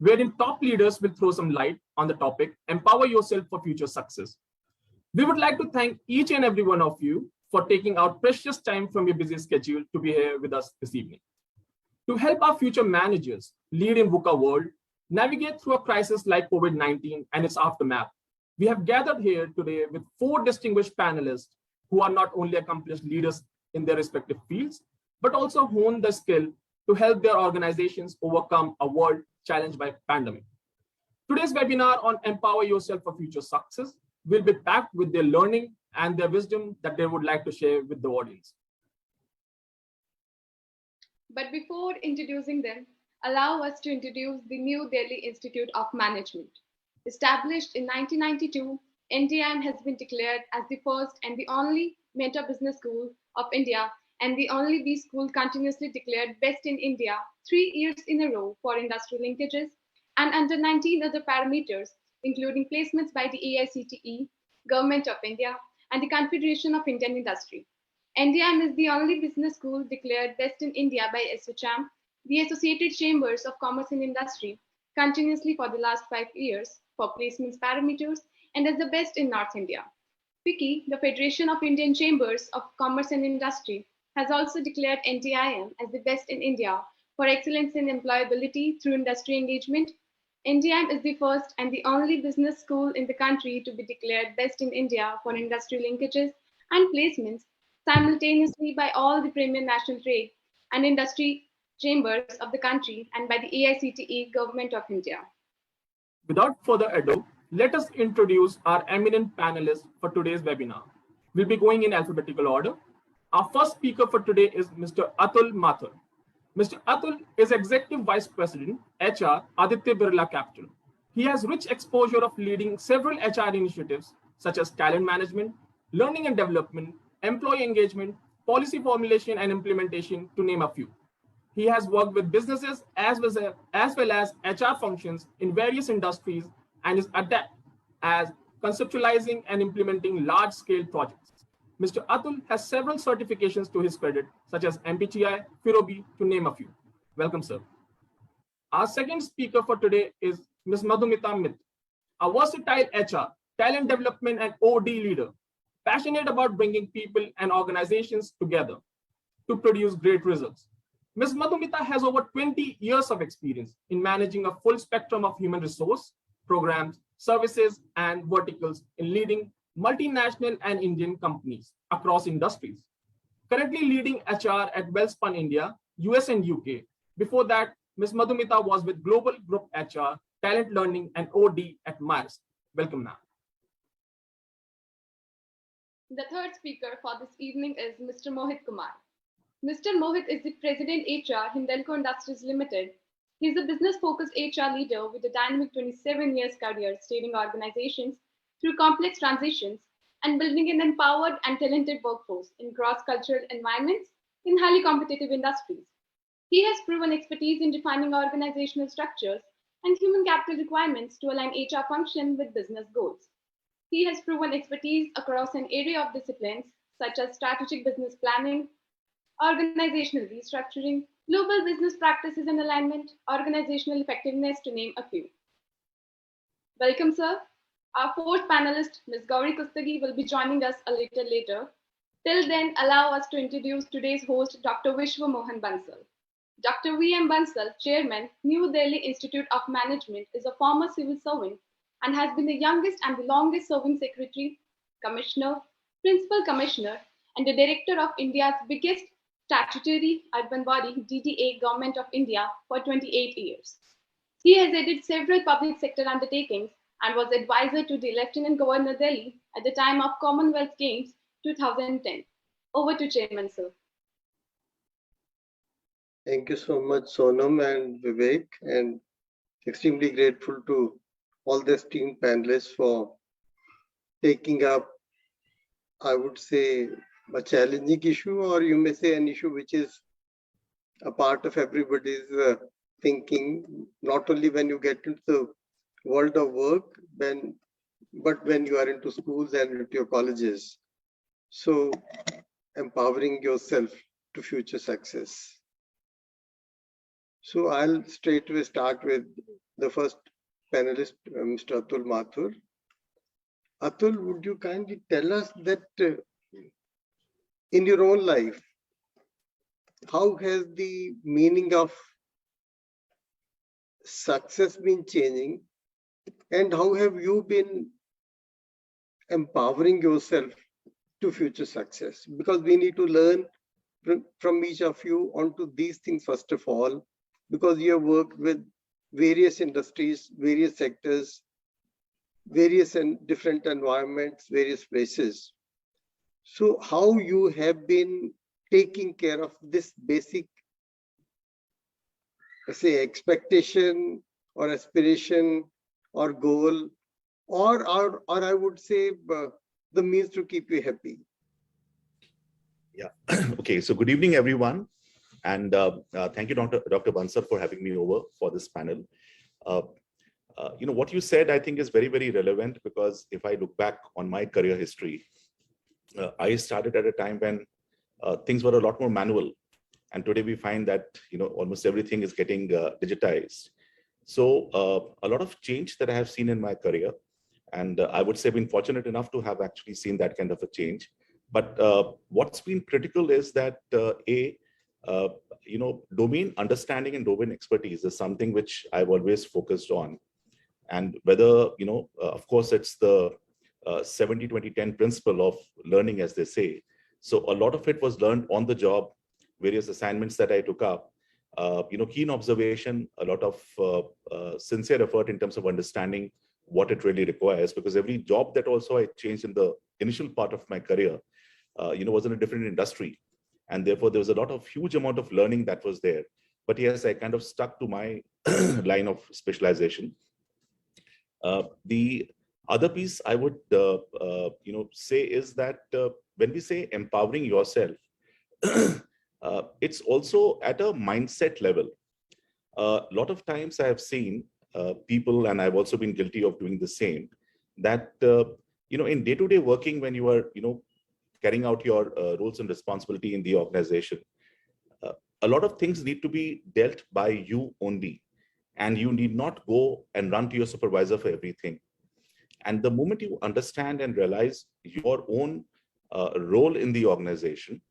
wherein top leaders will throw some light on the topic, Empower Yourself for Future Success. We would like to thank each and every one of you for taking out precious time from your busy schedule to be here with us this evening. To help our future managers lead in VUCA world, navigate through a crisis like COVID-19 and its aftermath, we have gathered here today with 4 distinguished panelists who are not only accomplished leaders in their respective fields, but also hone the skill to help their organizations overcome a world challenged by pandemic. Today's webinar on Empower Yourself for Future Success will be packed with their learning and their wisdom that they would like to share with the audience. But before introducing them, allow us to introduce the New Delhi Institute of Management. Established in 1992, NDIM has been declared as the first and the only mentor business school of India and the only B school continuously declared best in India 3 years in a row for industrial linkages and under 19 other parameters, including placements by the AICTE, Government of India, and the Confederation of Indian Industry. NDIM is the only business school declared best in India by ASSOCHAM, the Associated Chambers of Commerce and Industry, continuously for the last 5 years for placements parameters and as the best in North India. FICCI, the Federation of Indian Chambers of Commerce and Industry, has also declared NDIM as the best in India for excellence in employability through industry engagement. NDIM is the first and the only business school in the country to be declared best in India for industry linkages and placements simultaneously by all the premier national trade and industry chambers of the country and by the AICTE Government of India. Without further ado, let us introduce our eminent panelists for today's webinar. We'll be going in alphabetical order. Our first speaker for today is Mr. ATUL MATHUR. Mr. ATUL is Executive Vice President, HR, Aditya Birla Capital. He has rich exposure of leading several HR initiatives such as talent management, learning and development, employee engagement, policy formulation and implementation, to name a few. He has worked with businesses as well as HR functions in various industries and is adept at conceptualizing and implementing large-scale projects. Mr. ATUL has several certifications to his credit, such as MPTI, Firobi, to name a few. Welcome, sir. Our second speaker for today is Ms. MADHUMITA, a versatile HR, talent development and OD leader, passionate about bringing people and organizations together to produce great results. Ms. MADHUMITA has over 20 years of experience in managing a full spectrum of human resource, programs, services, and verticals in leading multinational and Indian companies across industries. Currently leading HR at Welspun India, US and UK. Before that, Ms. MADHUMITA was with Global Group HR, Talent Learning and OD at Mars. Welcome, ma'am. The third speaker for this evening is Mr. Mohit Kumar. Mr. Mohit is the President HR, Hindalco Industries Limited. He is a business-focused HR leader with a dynamic 27 years career steering organizations through complex transitions and building an empowered and talented workforce in cross-cultural environments in highly competitive industries. He has proven expertise in defining organizational structures and human capital requirements to align HR function with business goals. He has proven expertise across an array of disciplines such as strategic business planning, organizational restructuring, global business practices and alignment, organizational effectiveness, to name a few. Welcome, sir. Our fourth panelist, Ms. GOWRI KUSTAGI, will be joining us a little later. Till then, allow us to introduce today's host, Dr. Vishwa Mohan Bansal. Dr. V.M. Bansal, Chairman, New Delhi Institute of Management, is a former civil servant and has been the youngest and the longest serving secretary, commissioner, principal commissioner, and the director of India's biggest statutory urban body, DDA, Government of India, for 28 years. He has headed several public sector undertakings and was advisor to the Lieutenant Governor Delhi at the time of Commonwealth Games 2010. Over to Chairman, sir. Thank you so much, Sonam and Vivek, and extremely grateful to all the esteemed panelists for taking up, I would say, a challenging issue, or you may say an issue which is a part of everybody's thinking, not only when you get into the world of work, but when you are into schools and into your colleges. So, empowering yourself to future success. So I'll straight away start with the first panelist, Mr. Atul Mathur. Atul, would you kindly tell us that in your own life, how has the meaning of success been changing, and how have you been empowering yourself to future success? Because we need to learn from each of you onto these things first of all, because you have worked with various industries, various sectors, various and different environments, various places. So how you have been taking care of this basic, say, expectation or aspiration or goal, or I would say the means to keep you happy. Yeah. Okay. So good evening, everyone. And thank you, Dr. Bansal, for having me over for this panel. What you said, I think, is very, very relevant, because if I look back on my career history, I started at a time when things were a lot more manual. And today we find that, almost everything is getting digitized. So a lot of change that I have seen in my career, and I would say been fortunate enough to have actually seen that kind of a change. But what's been critical is that domain understanding and domain expertise is something which I've always focused on. And whether, of course, it's the 70-20-10 principle of learning, as they say. So a lot of it was learned on the job, various assignments that I took up, keen observation, a lot of sincere effort in terms of understanding what it really requires, because every job that also I changed in the initial part of my career, was in a different industry. And therefore, there was a lot of huge amount of learning that was there. But yes, I kind of stuck to my line of specialization. The other piece I would, say is that when we say empowering yourself, it's also at a mindset level. A lot of times I have seen people, and I've also been guilty of doing the same, that, in day-to-day working, when you are, carrying out your roles and responsibility in the organization, a lot of things need to be dealt by you only. And you need not go and run to your supervisor for everything. And the moment you understand and realize your own role in the organization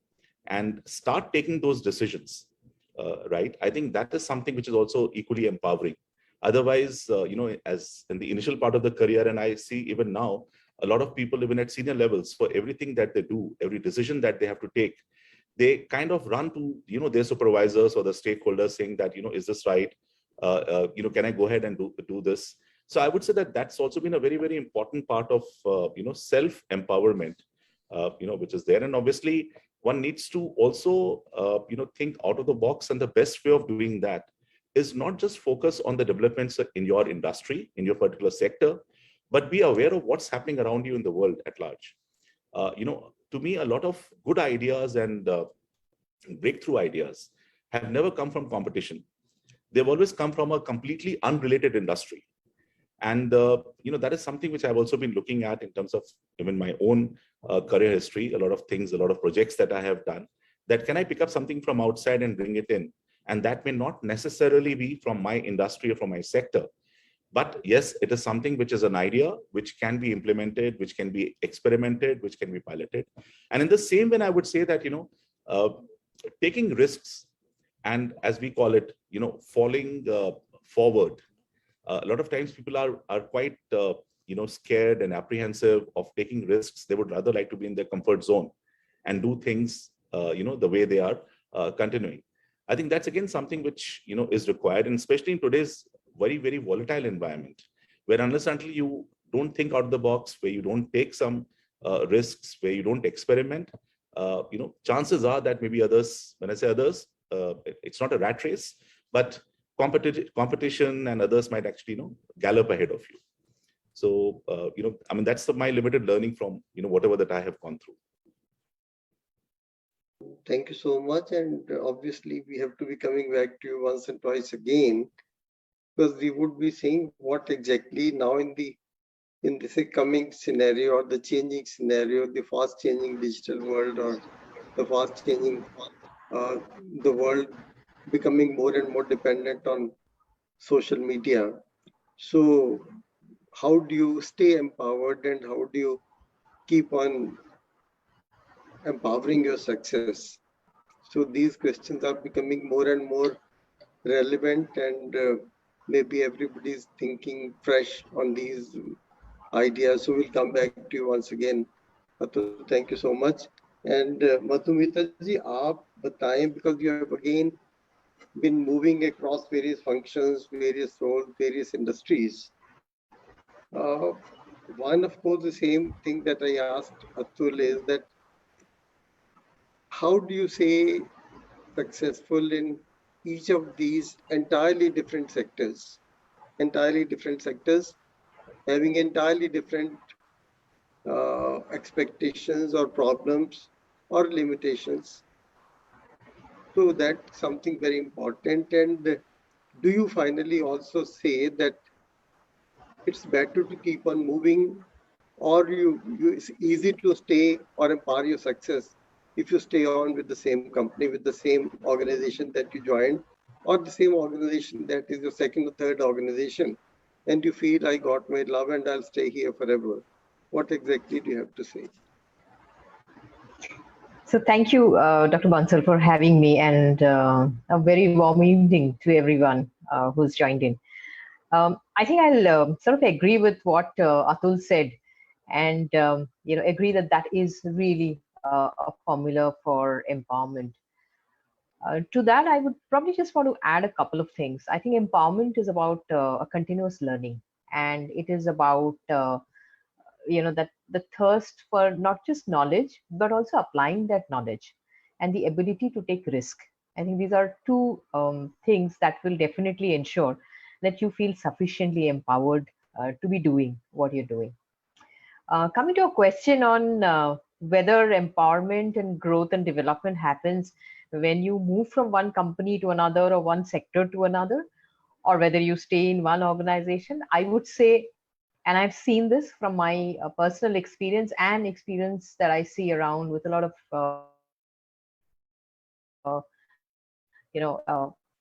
and start taking those decisions, right, I think that is something which is also equally empowering. Otherwise, as in the initial part of the career, and I see even now, a lot of people, even at senior levels, for everything that they do, every decision that they have to take, they kind of run to, their supervisors or the stakeholders saying that, is this right? Can I go ahead and do this? So I would say that that's also been a very, very important part of, self-empowerment, which is there. And obviously, one needs to also, think out of the box. And the best way of doing that is not just focus on the developments in your industry, in your particular sector, but be aware of what's happening around you in the world at large. To me, a lot of good ideas and breakthrough ideas have never come from competition. They've always come from a completely unrelated industry. And, that is something which I've also been looking at in terms of even my own career history, a lot of things, a lot of projects that I have done, that can I pick up something from outside and bring it in? And that may not necessarily be from my industry or from my sector. But yes, it is something which is an idea, which can be implemented, which can be experimented, which can be piloted. And in the same way, I would say that, taking risks, and as we call it, falling forward. A lot of times people are quite, scared and apprehensive of taking risks. They would rather like to be in their comfort zone and do things, the way they are continuing. I think that's again something which, is required, and especially in today's very, very volatile environment, where unless until you don't think out of the box, where you don't take some risks, where you don't experiment, chances are that maybe others, when I say others, it's not a rat race, but competition and others might actually, gallop ahead of you. So, that's my limited learning from, whatever that I have gone through. Thank you so much. And obviously, we have to be coming back to you once and twice again, because we would be saying what exactly now in this coming scenario, or the changing scenario, the fast changing digital world, or the fast changing the world becoming more and more dependent on social media. So how do you stay empowered and how do you keep on empowering your success? So these questions are becoming more and more relevant, and maybe everybody's thinking fresh on these ideas. So we'll come back to you once again. Atul, thank you so much. And Madhumita ji, आप बताएं, because you have again been moving across various functions, various roles, various industries. One, of course, the same thing that I asked Atul is that how do you say successful in each of these entirely different sectors, having entirely different expectations or problems or limitations. So that's something very important. And do you finally also say that it's better to keep on moving, or it's easy to stay or empower your success if you stay on with the same company, with the same organization that you joined, or the same organization that is your second or third organization, and you feel I got my love and I'll stay here forever? What exactly do you have to say? So thank you, Dr. Bansal, for having me, and a very warm evening to everyone who's joined in. I think I'll sort of agree with what Atul said, and agree that that is really a formula for empowerment. To that, I would probably just want to add a couple of things. I think empowerment is about a continuous learning, and it is about that the thirst for not just knowledge but also applying that knowledge and the ability to take risk. I think these are two things that will definitely ensure that you feel sufficiently empowered to be doing what you're doing. Coming to a question on whether empowerment and growth and development happens when you move from one company to another or one sector to another, or whether you stay in one organization, I would say, and I've seen this from my personal experience and experience that I see around with a lot of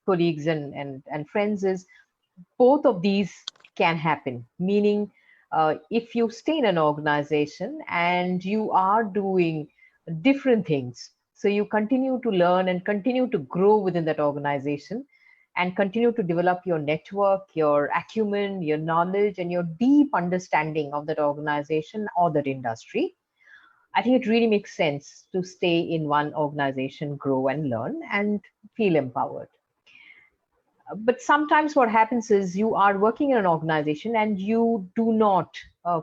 colleagues and friends, is both of these can happen. Meaning, if you stay in an organization and you are doing different things, so you continue to learn and continue to grow within that organization and continue to develop your network, your acumen, your knowledge, and your deep understanding of that organization or that industry, I think it really makes sense to stay in one organization, grow and learn, and feel empowered. But sometimes what happens is you are working in an organization and you do not,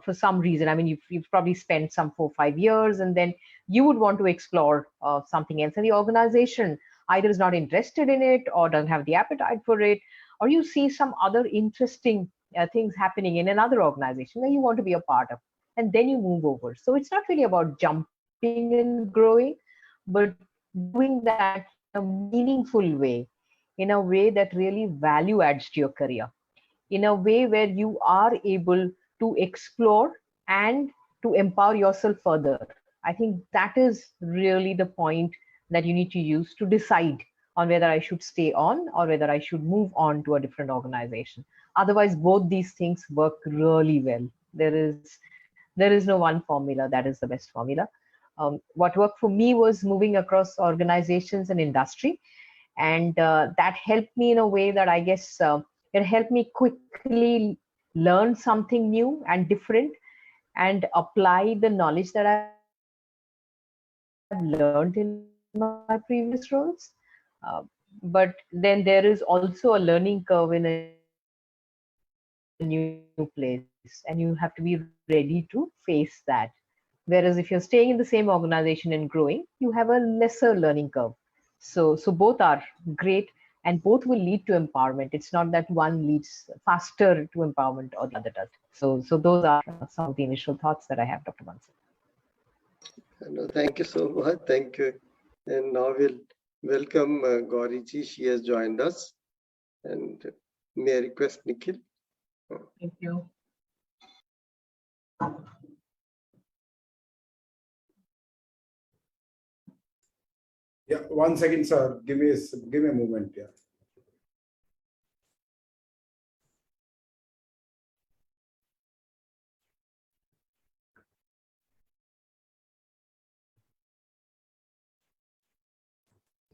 for some reason, I mean, you've probably spent some 4 or 5 years, and then you would want to explore something else, and the organization either is not interested in it or doesn't have the appetite for it, or you see some other interesting things happening in another organization that you want to be a part of, and then you move over. So it's not really about jumping and growing, but doing that in a meaningful way, in a way that really value adds to your career, in a way where you are able to explore and to empower yourself further. I think that is really the point that you need to use to decide on whether I should stay on or whether I should move on to a different organization. Otherwise, both these things work really well. There is no one formula that is the best formula. What worked for me was moving across organizations and industry, and that helped me in a way that I guess it helped me quickly learn something new and different and apply the knowledge that I've learned in my previous roles. But then there is also a learning curve in a new place, and you have to be ready to face that. Whereas if you're staying in the same organization and growing, you have a lesser learning curve. So both are great, and both will lead to empowerment. It's not that one leads faster to empowerment or the other does. So those are some of the initial thoughts that I have, Dr. Bansal. No, thank you so much. Thank you. And now we'll welcome GOWRI ji. She has joined us. And may I request Nikhil? Thank you. Yeah, 1 second, sir. Give me a moment. Yeah.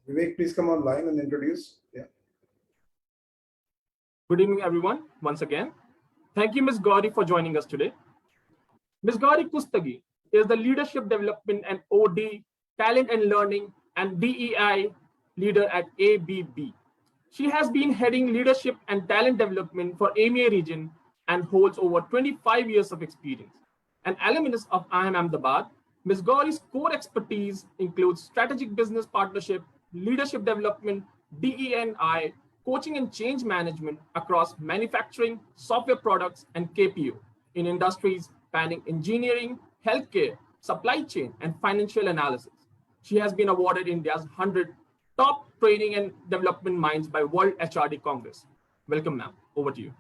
Vivek, please come online and introduce. Yeah. Good evening, everyone, once again. Thank you, Ms. GOWRI, for joining us today. Ms. GOWRI KUSTAGI is the Leadership Development and OD, Talent and Learning, and DEI leader at ABB. She has been heading leadership and talent development for EMEA region and holds over 25 years of experience. An alumnus of IIM Ahmedabad, Ms. GOWRI's core expertise includes strategic business partnership, leadership development, DE&I, coaching and change management across manufacturing, software products, and KPO in industries spanning engineering, healthcare, supply chain, and financial analysis. She has been awarded India's 100 top training and development minds by World HRD Congress. Welcome, ma'am. Over to you.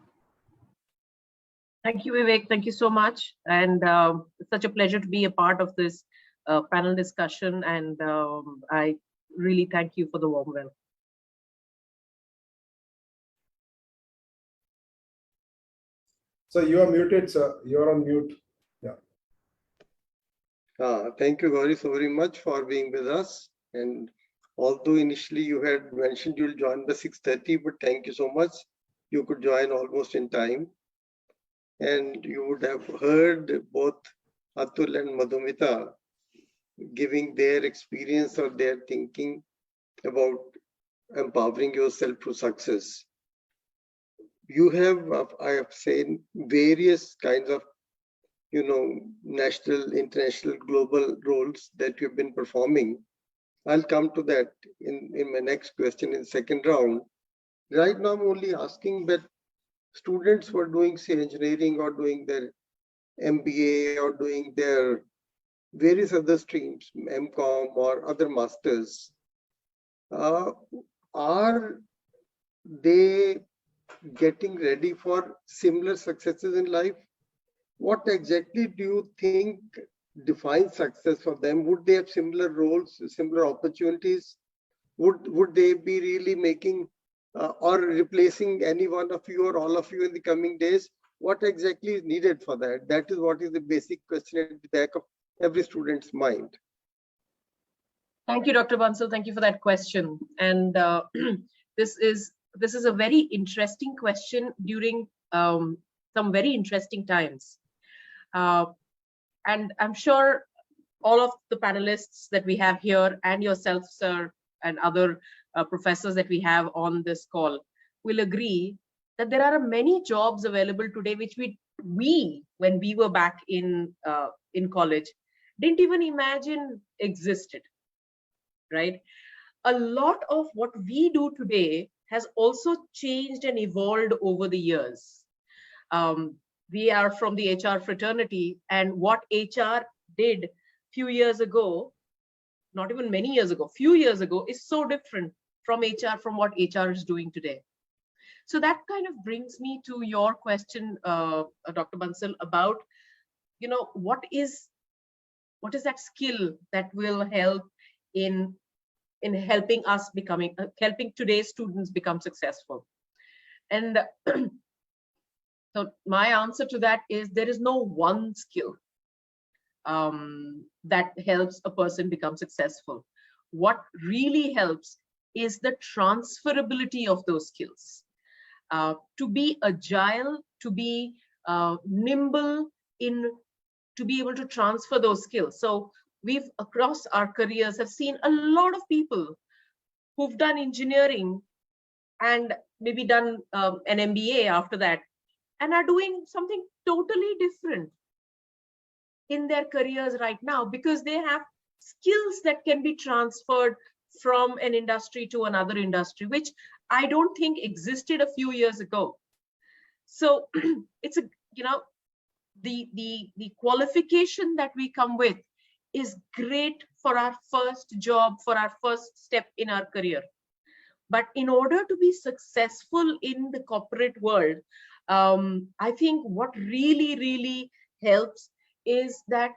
Thank you, Vivek. Thank you so much. And it's such a pleasure to be a part of this panel discussion. And I really thank you for the warm welcome. So you are muted, sir. You are on mute. Yeah. Thank you, Gauri, so very much for being with us. And although initially you had mentioned you'll join by 6:30, but thank you so much. You could join almost in time. And you would have heard both Atul and Madhumita giving their experience or their thinking about empowering yourself to success. You have, I have seen various kinds of, national, international, global roles that you've been performing. I'll come to that in my next question in second round. Right now, I'm only asking that students who are doing, say, engineering or doing their MBA or doing their various other streams, MCOM or other masters, are they getting ready for similar successes in life? What exactly do you think defines success for them? Would they have similar roles, similar opportunities? Would they be really making or replacing any one of you or all of you in the coming days? What exactly is needed for that? That is what is the basic question at the back of every student's mind. Thank you, Dr. Bansal. Thank you for that question. And this is a very interesting question during some very interesting times. And I'm sure all of the panelists that we have here and yourself, sir, and other professors that we have on this call will agree that there are many jobs available today which we when we were back in college didn't even imagine existed, right? A lot of what we do today has also changed and evolved over the years. We are from the HR fraternity, and what HR did few years ago, not even many years ago, few years ago, is so different from HR, from what HR is doing today. So that kind of brings me to your question, Dr. Bansal, about, what is that skill that will help in helping us helping today's students become successful. And so my answer to that is there is no one skill that helps a person become successful. What really helps is the transferability of those skills. To be agile, to be nimble, to be able to transfer those skills. So we've, across our careers, have seen a lot of people who've done engineering and maybe done an MBA after that, and are doing something totally different in their careers right now because they have skills that can be transferred from an industry to another industry, which I don't think existed a few years ago. So it's the qualification that we come with is great for our first job, for our first step in our career. But in order to be successful in the corporate world, I think what really, really helps is that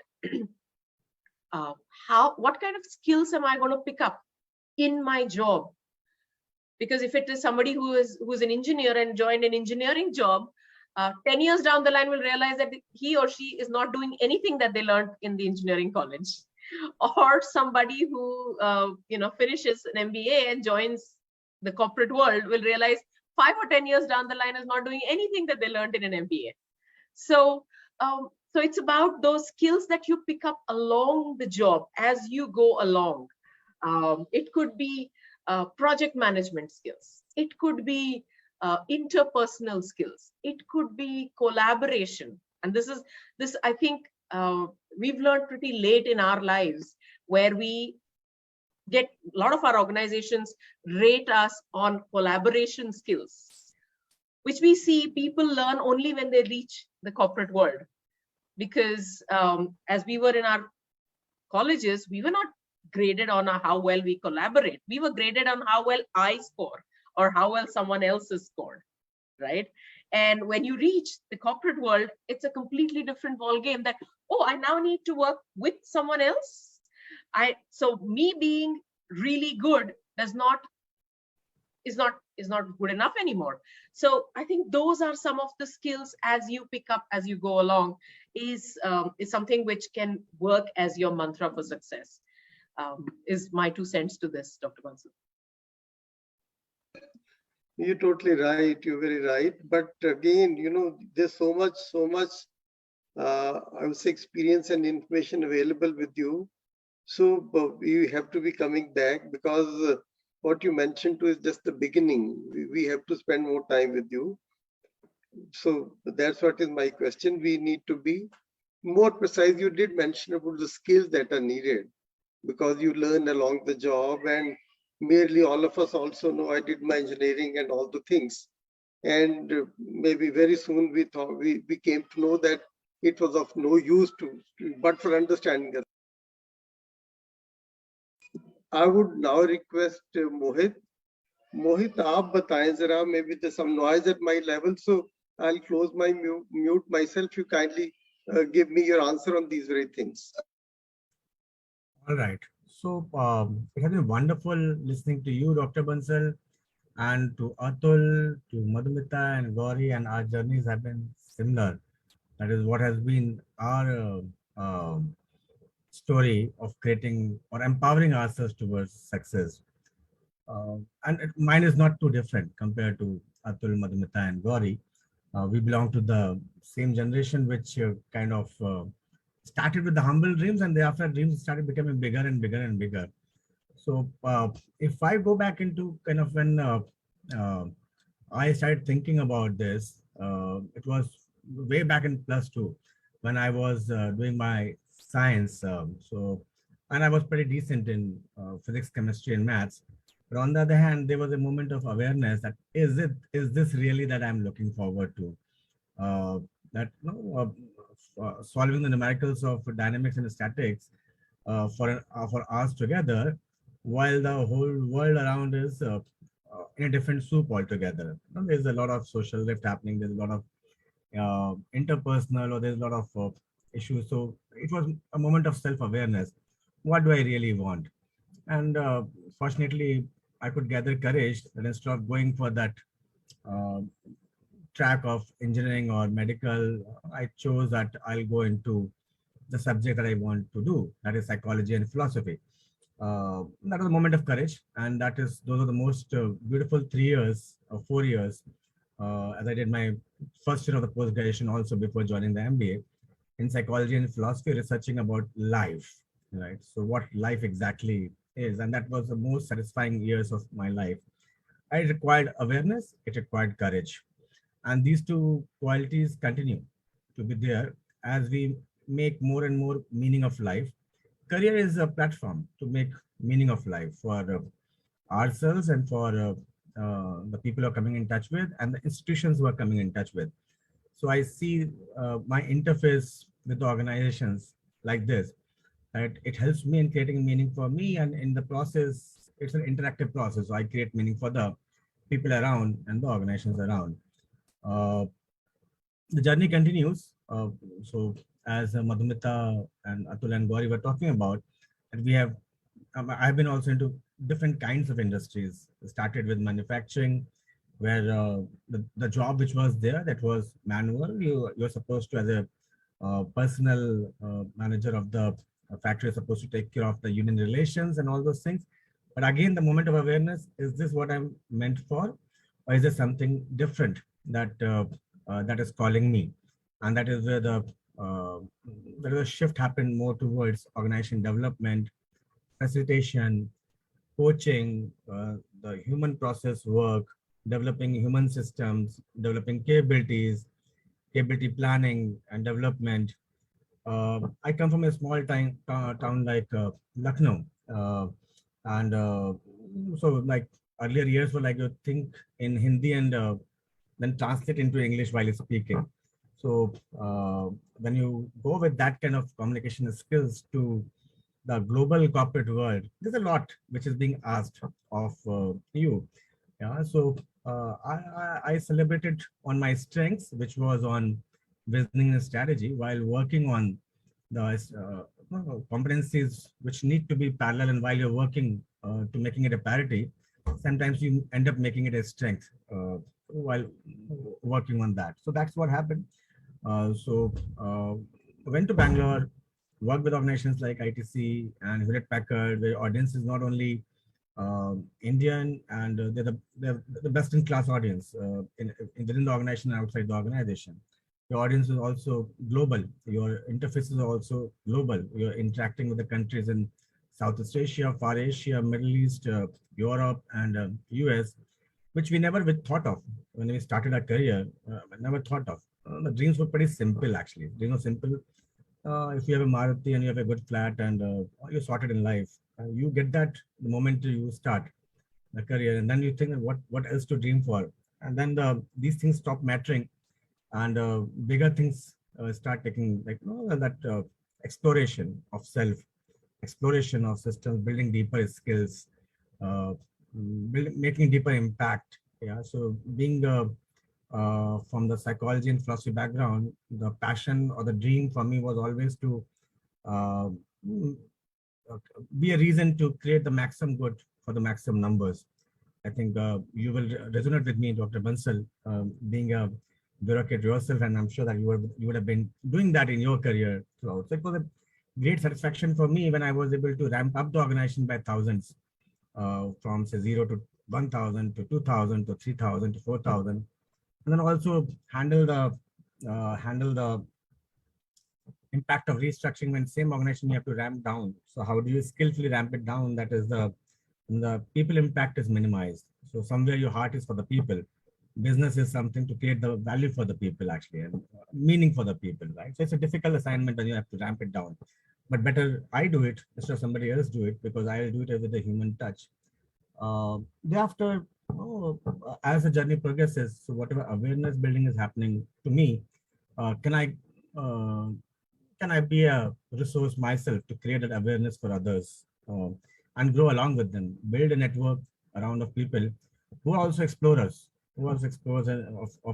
what kind of skills am I going to pick up in my job? Because if it is somebody who's an engineer and joined an engineering job, 10 years down the line will realize that he or she is not doing anything that they learned in the engineering college. or somebody who finishes an MBA and joins the corporate world will realize 5 or 10 years down the line is not doing anything that they learned in an MBA. So so it's about those skills that you pick up along the job as you go along. It could be project management skills. It could be interpersonal skills. It could be collaboration. And this I think we've learned pretty late in our lives, where we get a lot of our organizations rate us on collaboration skills, which we see people learn only when they reach the corporate world. Because as we were in our colleges, we were not graded on how well we collaborate. We were graded on how well I score or how well someone else has scored, right? And when you reach the corporate world, it's a completely different ball game that, oh, I now need to work with someone else. So me being really good is not good enough anymore. So I think those are some of the skills as you pick up as you go along is something which can work as your mantra for success. Is my 2 cents to this, Dr. Bansal. You're totally right. You're very right. But again, there's so much, I would say, experience and information available with you. So you have to be coming back, because what you mentioned to is just the beginning. We have to spend more time with you. So that's what is my question. We need to be more precise. You did mention about the skills that are needed, because you learn along the job, and merely all of us also know I did my engineering and all the things. And maybe very soon we came to know that it was of no use but for understanding us. I would now request Mohit. Mohit, aap bataएं zara, maybe there's some noise at my level, so I'll close my mute myself. You kindly give me your answer on these very things. All right. So it has been wonderful listening to you, Dr. Bansal, and to Atul, to MADHUMITA and GOWRI, and our journeys have been similar. That is what has been our story of creating or empowering ourselves towards success. Mine is not too different compared to Atul, MADHUMITA and GOWRI. We belong to the same generation, which kind of started with the humble dreams, and thereafter dreams started becoming bigger and bigger and bigger. So if I go back into kind of when I started thinking about this, it was way back in +2 when I was doing my science. And I was pretty decent in physics, chemistry, and maths. But on the other hand, there was a moment of awareness that is this really that I'm looking forward to? Solving the numericals of dynamics and statics for hours together, while the whole world around is in a different soup altogether. There's a lot of social lift happening. There's a lot of interpersonal, or there's a lot of issues. So it was a moment of self-awareness. What do I really want? And fortunately, I could gather courage that instead of going for that track of engineering or medical, I chose that I'll go into the subject that I want to do, that is psychology and philosophy. That was a moment of courage, and those are the most beautiful 3 years or 4 years, as I did my first year of the post-graduation also before joining the MBA in psychology and philosophy, researching about life, right? So what life exactly is, and that was the most satisfying years of my life. It required awareness, it required courage. And these two qualities continue to be there as we make more and more meaning of life. Career is a platform to make meaning of life for ourselves and for the people who are coming in touch with, and the institutions who are coming in touch with. So I see my interface with organizations like this, that it helps me in creating meaning for me, and in the process, it's an interactive process. So I create meaning for the people around and the organizations around. The journey continues. So as MADHUMITA and Atul and GOWRI were talking about, and we have, I've been also into different kinds of industries. Started with manufacturing, where the job which was there, that was manual. You're supposed to, as a personal manager of the A factory is supposed to take care of the union relations and all those things. But again, the moment of awareness, is this what I'm meant for? Or is there something different that that is calling me? And that is where the shift happened more towards organization development, facilitation, coaching, the human process work, developing human systems, developing capabilities, capability planning and development. I come from a small town like Lucknow, and so like earlier years were like you think in Hindi and then translate into English while speaking. So when you go with that kind of communication skills to the global corporate world, there's a lot which is being asked of you. Yeah, so I celebrated on my strengths, which was on visioning and strategy, while working on the competencies which need to be parallel. And while you're working to making it a parity, sometimes you end up making it a strength while working on that. So that's what happened. Went to Bangalore, worked with organizations like ITC and Hewlett Packard, where audience is not only Indian, and they're the best in class audience within the organization and outside the organization. Your audience is also global. Your interfaces are also global. You're interacting with the countries in Southeast Asia, Far Asia, Middle East, Europe, and US, which we never thought of when we started our career. Never thought of. The dreams were pretty simple, actually. Dreams were simple. If you have a Maruti and you have a good flat and you're sorted in life, you get that the moment you start a career, and then you think what else to dream for, and then these things stop mattering, and bigger things start taking, like that exploration of self, exploration of systems, building deeper skills, making deeper impact. Yeah, so being from the psychology and philosophy background, the passion or the dream for me was always to uh, be a reason to create the maximum good for the maximum numbers. I think you will resonate with me, Dr. Bansal, being a bureaucrat yourself, and I'm sure that you would have been doing that in your career throughout. So it was a great satisfaction for me when I was able to ramp up the organization by thousands, from say 0 to 1,000 to 2,000 to 3,000 to 4,000, and then also handle the impact of restructuring when same organization you have to ramp down. So how do you skillfully ramp it down? That is the people impact is minimized. So somewhere your heart is for the people. Business is something to create the value for the people, actually, and meaning for the people, right? So it's a difficult assignment when you have to ramp it down, but better I do it instead of somebody else do it, because I'll do it with a human touch. Thereafter, as the journey progresses, so whatever awareness building is happening to me, can I be a resource myself to create that awareness for others, and grow along with them, build a network around of people who are also explorers, of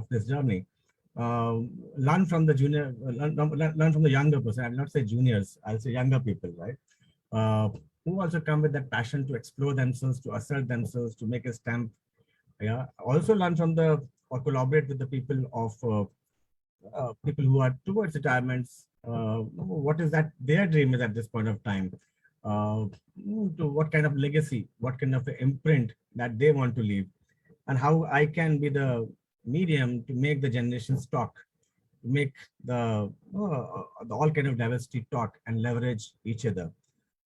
this journey. Learn from the junior, learn from the younger person. I'll not say juniors, I'll say younger people, right? Who also come with that passion to explore themselves, to assert themselves, to make a stamp. Yeah. Also learn from or collaborate with the people of people who are towards retirements. What is that their dream is at this point of time? To what kind of legacy, what kind of imprint that they want to leave, and how I can be the medium to make the generations talk, make the all kind of diversity talk and leverage each other.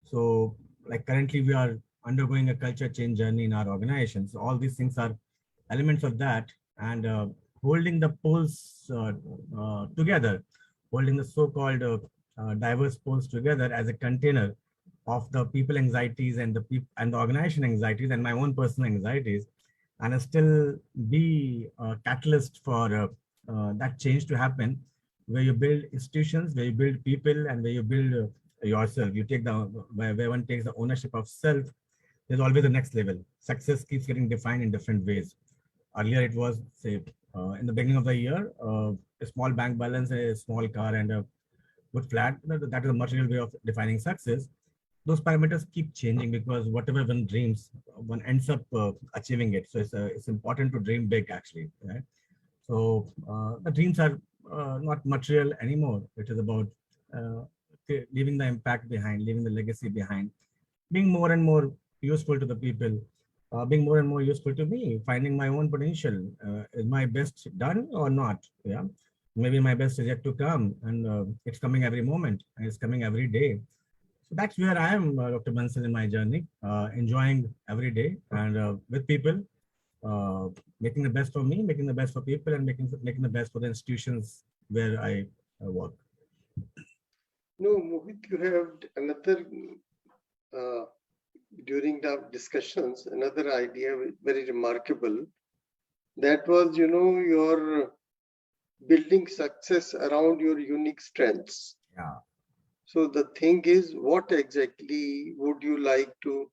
So like currently we are undergoing a culture change journey in our organizations. All these things are elements of that, and holding the poles together, holding the so-called diverse poles together as a container of the people anxieties and the organization anxieties and my own personal anxieties, and still be a catalyst for that change to happen, where you build institutions, where you build people, and where you build yourself. You take where one takes the ownership of self. There's always the next level. Success keeps getting defined in different ways. Earlier it was, say, in the beginning of the year, a small bank balance, a small car, and a good flat. That is a material way of defining success. Those parameters keep changing because whatever one dreams, one ends up achieving it. So it's important to dream big, actually, right? So the dreams are not material anymore. It is about leaving the impact behind, leaving the legacy behind, being more and more useful to the people, being more and more useful to me, finding my own potential. Is my best done or not? Yeah, maybe my best is yet to come, and it's coming every moment, and it's coming every day. So that's where I am, Dr. Bansal, in my journey, enjoying every day and with people, uh, making the best for me, making the best for people, and making the best for the institutions where I work. No, Mohit, you have another, uh, during the discussions, another idea very remarkable. That was, your building success around your unique strengths. Yeah. So the thing is, what exactly would you like to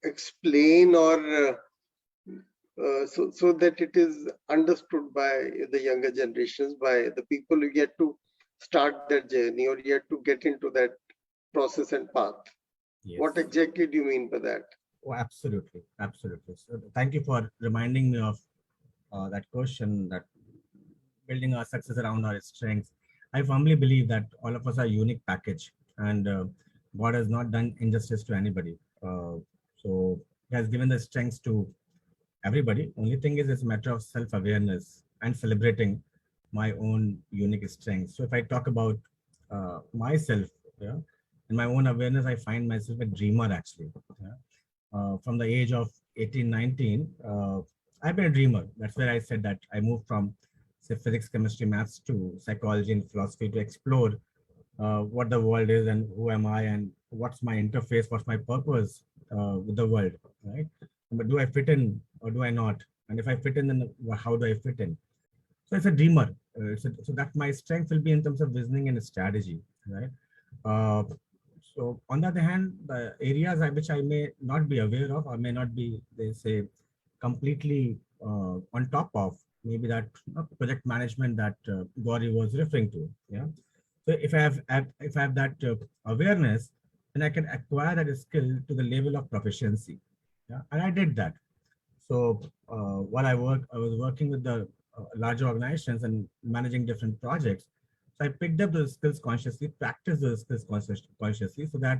explain, or so that it is understood by the younger generations, by the people who yet to start their journey or yet to get into that process and path? Yes. What exactly do you mean by that? Oh, absolutely, absolutely. So thank you for reminding me of that question, that building our success around our strengths. I firmly believe that all of us are a unique package, and God has not done injustice to anybody. So He has given the strengths to everybody. Only thing is, it's a matter of self-awareness and celebrating my own unique strengths. So if I talk about myself, yeah, in my own awareness, I find myself a dreamer actually. Yeah. From the age of 18, 19, I've been a dreamer. That's where I said that I moved from, say, physics, chemistry, maths to psychology and philosophy to explore what the world is and who am I and what's my interface, what's my purpose with the world, right? But do I fit in or do I not? And if I fit in, then how do I fit in? So it's a dreamer. So that my strength will be in terms of visioning and strategy, right? Uh, so on the other hand, the areas which I may not be aware of or may not be, they say, completely on top of, maybe that project management that GOWRI was referring to. Yeah. So if I have that awareness, then I can acquire that skill to the level of proficiency. Yeah, and I did that. So while I was working with the larger organizations and managing different projects. So I picked up those skills consciously, practiced those skills consciously, so that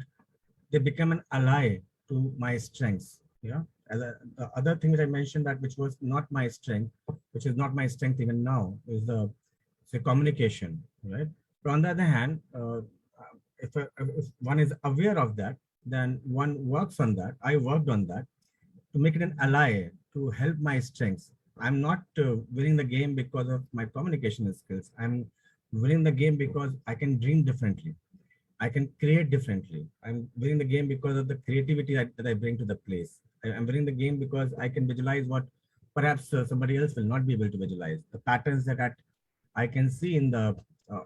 they become an ally to my strengths. Yeah. The other thing that I mentioned, that which was not my strength, which is not my strength even now, is the, say, communication, right? But on the other hand, if one is aware of that, then one works on that. I worked on that to make it an ally to help my strengths. I'm not winning the game because of my communication skills. I'm winning the game because I can dream differently. I can create differently. I'm winning the game because of the creativity that I bring to the place. I'm winning the game because I can visualize what perhaps somebody else will not be able to visualize. The patterns that I can see in the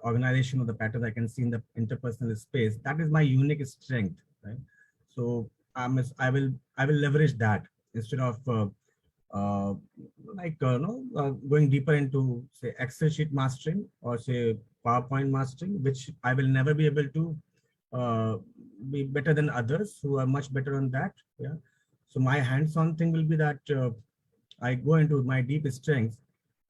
organization, or the patterns I can see in the interpersonal space, that is my unique strength, right? So I will leverage that instead of going deeper into, say, Excel sheet mastering or, say, PowerPoint mastering, which I will never be able to be better than others who are much better on that. Yeah. So my hands-on thing will be that I go into my deep strengths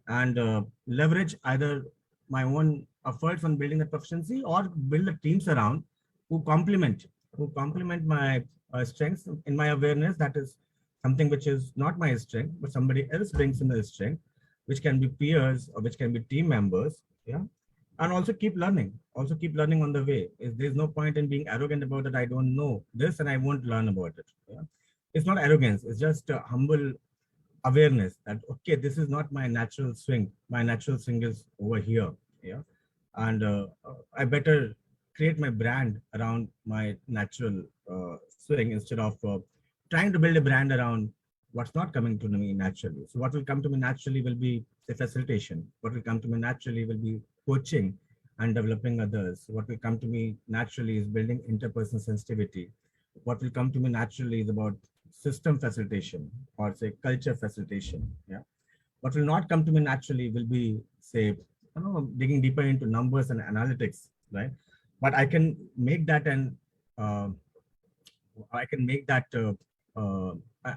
and leverage either my own efforts on building the proficiency or build the teams around who complement my strengths in my awareness. That is something which is not my strength, but somebody else brings in the strength, which can be peers or which can be team members. Yeah. And also keep learning on the way. There's no point in being arrogant about that. I don't know this and I won't learn about it. Yeah. It's not arrogance. It's just a humble awareness that, okay, this is not my natural swing. My natural swing is over here. Yeah. And I better create my brand around my natural swing instead of trying to build a brand around what's not coming to me naturally. So what will come to me naturally will be the facilitation. What will come to me naturally will be coaching and developing others. What will come to me naturally is building interpersonal sensitivity. What will come to me naturally is about system facilitation or, say, culture facilitation. Yeah. What will not come to me naturally will be, say, digging deeper into numbers and analytics, right? But I can make that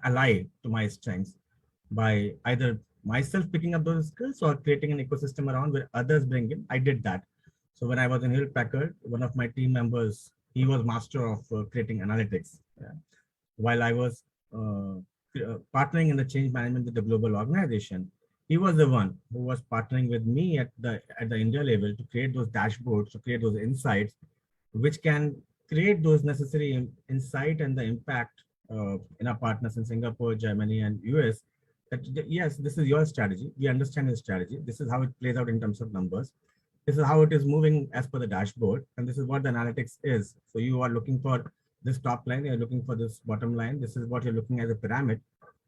ally to my strengths by either myself picking up those skills or creating an ecosystem around where others bring in. I did that. So when I was in Hewlett Packard, one of my team members, he was master of creating analytics. While I was partnering in the change management with the global organization, he was the one who was partnering with me at the India level to create those dashboards, to create those insights, which can create those necessary insight and the impact in our partners in Singapore, Germany, and US. That yes, this is your strategy. We understand your strategy. This is how it plays out in terms of numbers. This is how it is moving as per the dashboard, and this is what the analytics is. So you are looking for this top line, you're looking for this bottom line. This is what you're looking at as a pyramid.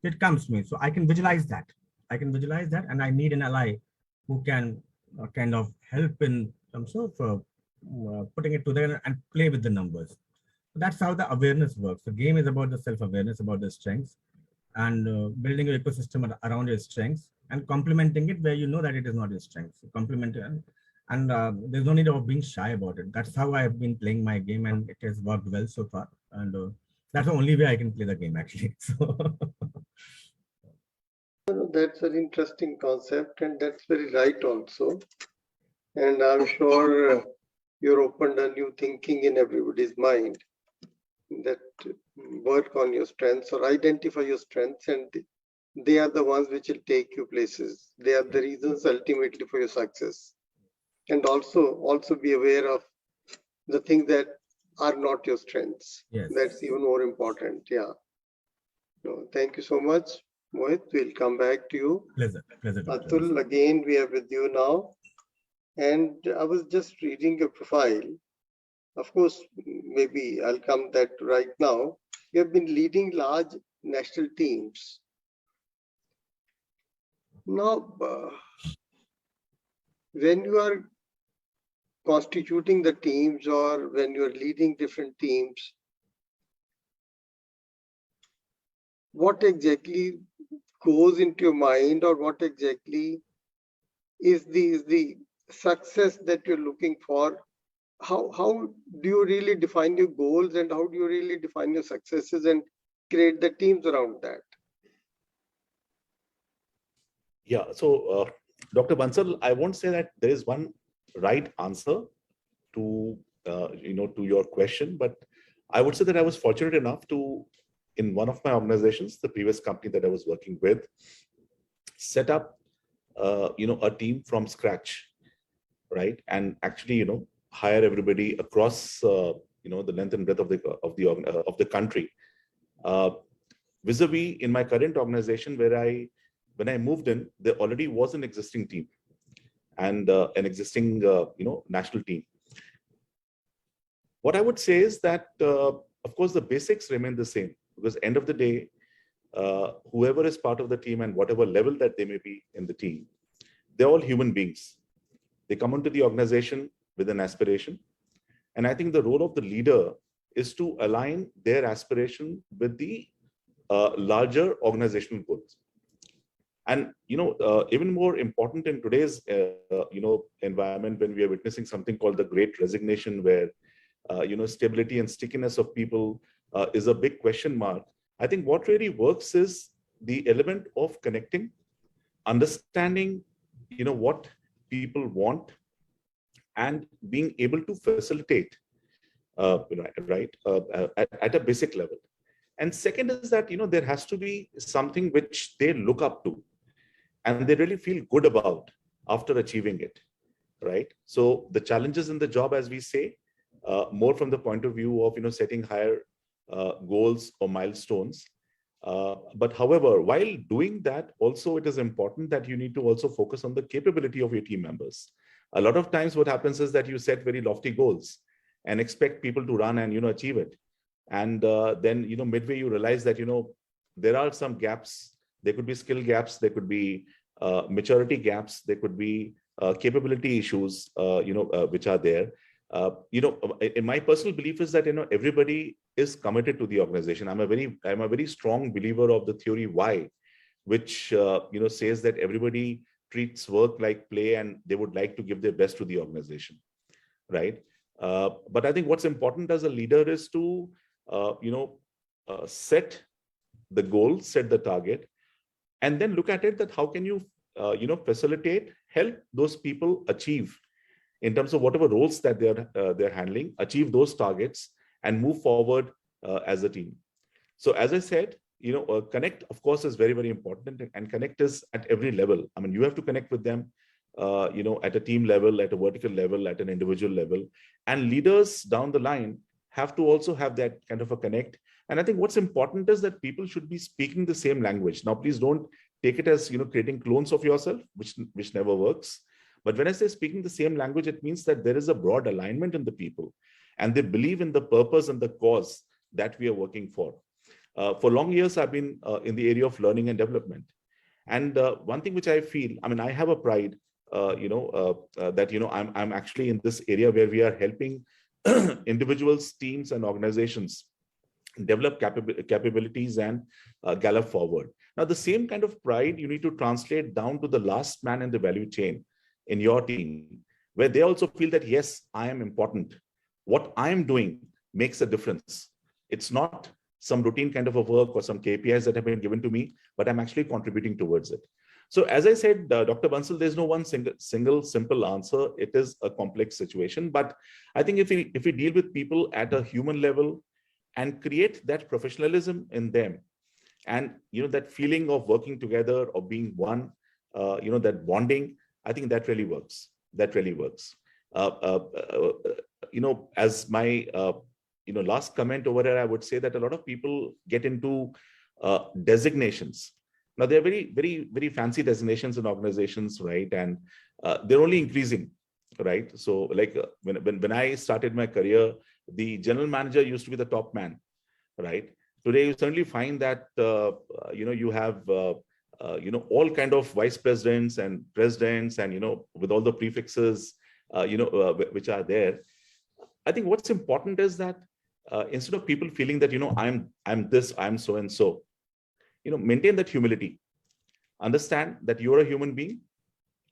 It comes to me, so I can visualize that. I can visualize that, and I need an ally who can kind of help in terms of putting it together and play with the numbers. That's how the awareness works. The game is about the self-awareness, about the strengths, and building your ecosystem around your strengths and complementing it where you know that it is not your strength. So complement it, and there's no need of being shy about it. That's how I've been playing my game, and it has worked well so far. And that's the only way I can play the game, actually. So. That's an interesting concept, and that's very right also. And I'm sure you're opened a new thinking in everybody's mind that work on your strengths or identify your strengths, and they are the ones which will take you places. They are the reasons ultimately for your success. And also be aware of the things that are not your strengths. Yes. That's even more important. Yeah. So thank you so much, Mohit. We'll come back to you. Pleasure. Atul, again, we are with you now. And I was just reading your profile. Of course, maybe I'll come that right now. You have been leading large national teams. Now, when you are constituting the teams or when you're leading different teams, what exactly goes into your mind, or what exactly is the success that you're looking for? How do you really define your goals, and how do you really define your successes and create the teams around that? Yeah, so Dr. Bansal, I won't say that there is one right answer to to your question, but I would say that I was fortunate enough to, in one of my organizations, the previous company that I was working with, set up a team from scratch, right? And actually hire everybody across the length and breadth of the country. Vis-a-vis in my current organization, where when I moved in, there already was an existing team and an existing national team. What I would say is that of course the basics remain the same, because end of the day, whoever is part of the team and whatever level that they may be in the team, they're all human beings. They come into the organization with an aspiration, and I think the role of the leader is to align their aspiration with the larger organizational goals. And even more important in today's environment, when we are witnessing something called the Great Resignation, where stability and stickiness of people is a big question mark. I think what really works is the element of connecting, understanding what people want, and being able to facilitate at a basic level. And second is that there has to be something which they look up to and they really feel good about after achieving it, right? So the challenges in the job, as we say, more from the point of view of setting higher goals or milestones. But however, while doing that, also it is important that you need to also focus on the capability of your team members. A lot of times what happens is that you set very lofty goals and expect people to run and achieve it. And then midway you realize that there are some gaps. There could be skill gaps, there could be maturity gaps, there could be capability issues which are there. In my personal belief is that everybody is committed to the organization. I'm a very strong believer of the theory why, which says that everybody treats work like play and they would like to give their best to the organization, right? But I think what's important as a leader is to set the goal, set the target, and then look at it that how can you facilitate, help those people achieve in terms of whatever roles that they're handling, achieve those targets, and move forward as a team. So as I said, connect, of course, is very, very important, and connect is at every level. I mean, you have to connect with them, at a team level, at a vertical level, at an individual level, and leaders down the line have to also have that kind of a connect. And I think what's important is that people should be speaking the same language. Now, please don't take it as, creating clones of yourself, which never works. But when I say speaking the same language, it means that there is a broad alignment in the people, and they believe in the purpose and the cause that we are working for. For long years, I've been in the area of learning and development. And one thing which I feel, I mean, I have a pride, that, I'm actually in this area where we are helping individuals, teams, and organizations develop capabilities and gallop forward. Now, the same kind of pride you need to translate down to the last man in the value chain in your team, where they also feel that, yes, I am important. What I am doing makes a difference. It's not some routine kind of a work or some KPIs that have been given to me, but I'm actually contributing towards it. So as I said, Dr. Bansal, there's no one single simple answer. It is a complex situation. But I think if we deal with people at a human level and create that professionalism in them, and that feeling of working together, of being one, that bonding, I think that really works. That really works. As my last comment over here, I would say that a lot of people get into designations. Now, they're very, very, very fancy designations in organizations, right? And they're only increasing, right? So like when I started my career, the general manager used to be the top man, right? Today, you certainly find that, you have, all kind of vice presidents and presidents and, with all the prefixes, which are there. I think what's important is that instead of people feeling that, I'm this, I'm so and so, maintain that humility. Understand that you're a human being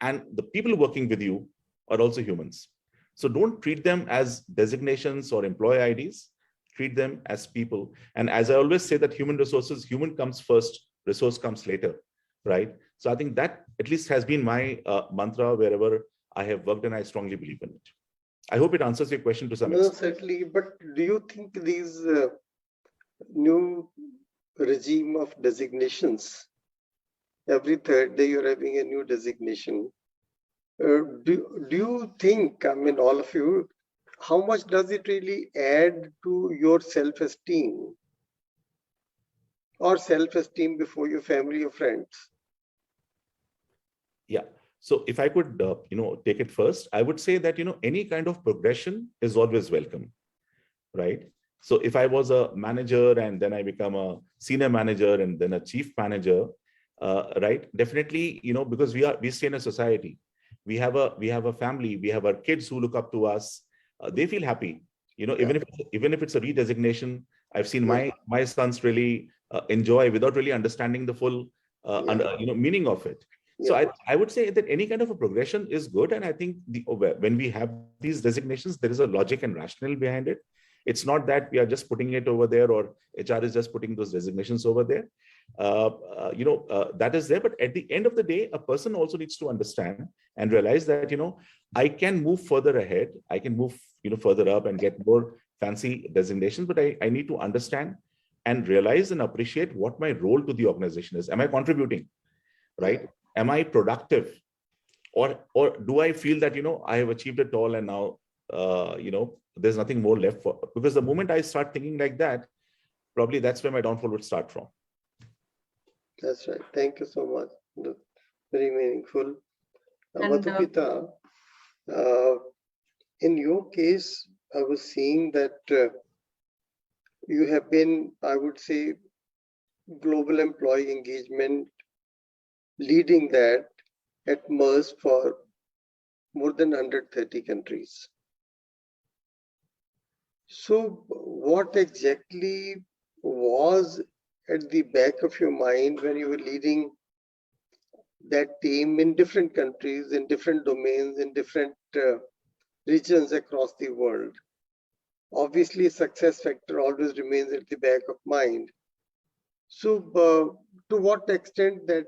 and the people working with you are also humans. So don't treat them as designations or employee IDs. Treat them as people. And as I always say, that human resources, human comes first, resource comes later, right? So I think that at least has been my mantra wherever I have worked, and I strongly believe in it. I hope it answers your question to some extent. Certainly. But do you think these new regime of designations, every third day you're having a new designation, do you think, I mean, all of you, how much does it really add to your self-esteem, or self-esteem before your family or friends? Yeah. So if I could, take it first, I would say that, any kind of progression is always welcome, right? So if I was a manager and then I become a senior manager and then a chief manager, right? Definitely, because we stay in a society, we have a family, we have our kids who look up to us. They feel happy, even if it's a redesignation. I've seen my sons really enjoy without really understanding the full meaning of it. So I would say that any kind of a progression is good. And I think when we have these designations, there is a logic and rationale behind it. It's not that we are just putting it over there, or HR is just putting those designations over there. That is there. But at the end of the day, a person also needs to understand and realize that, I can move further ahead. I can move, further up and get more fancy designations. But I need to understand and realize and appreciate what my role to the organization is. Am I contributing, right? Am I productive? Or do I feel that, I have achieved it all and now, there's nothing more left for? Because the moment I start thinking like that, probably that's where my downfall would start from. That's right. Thank you so much. That's very meaningful. MADHUMITA, in your case, I was seeing that you have been, I would say, global employee engagement, leading that at MERS for more than 130 countries. So what exactly was at the back of your mind when you were leading that team in different countries, in different domains, in different regions across the world? Obviously, success factor always remains at the back of mind. So to what extent that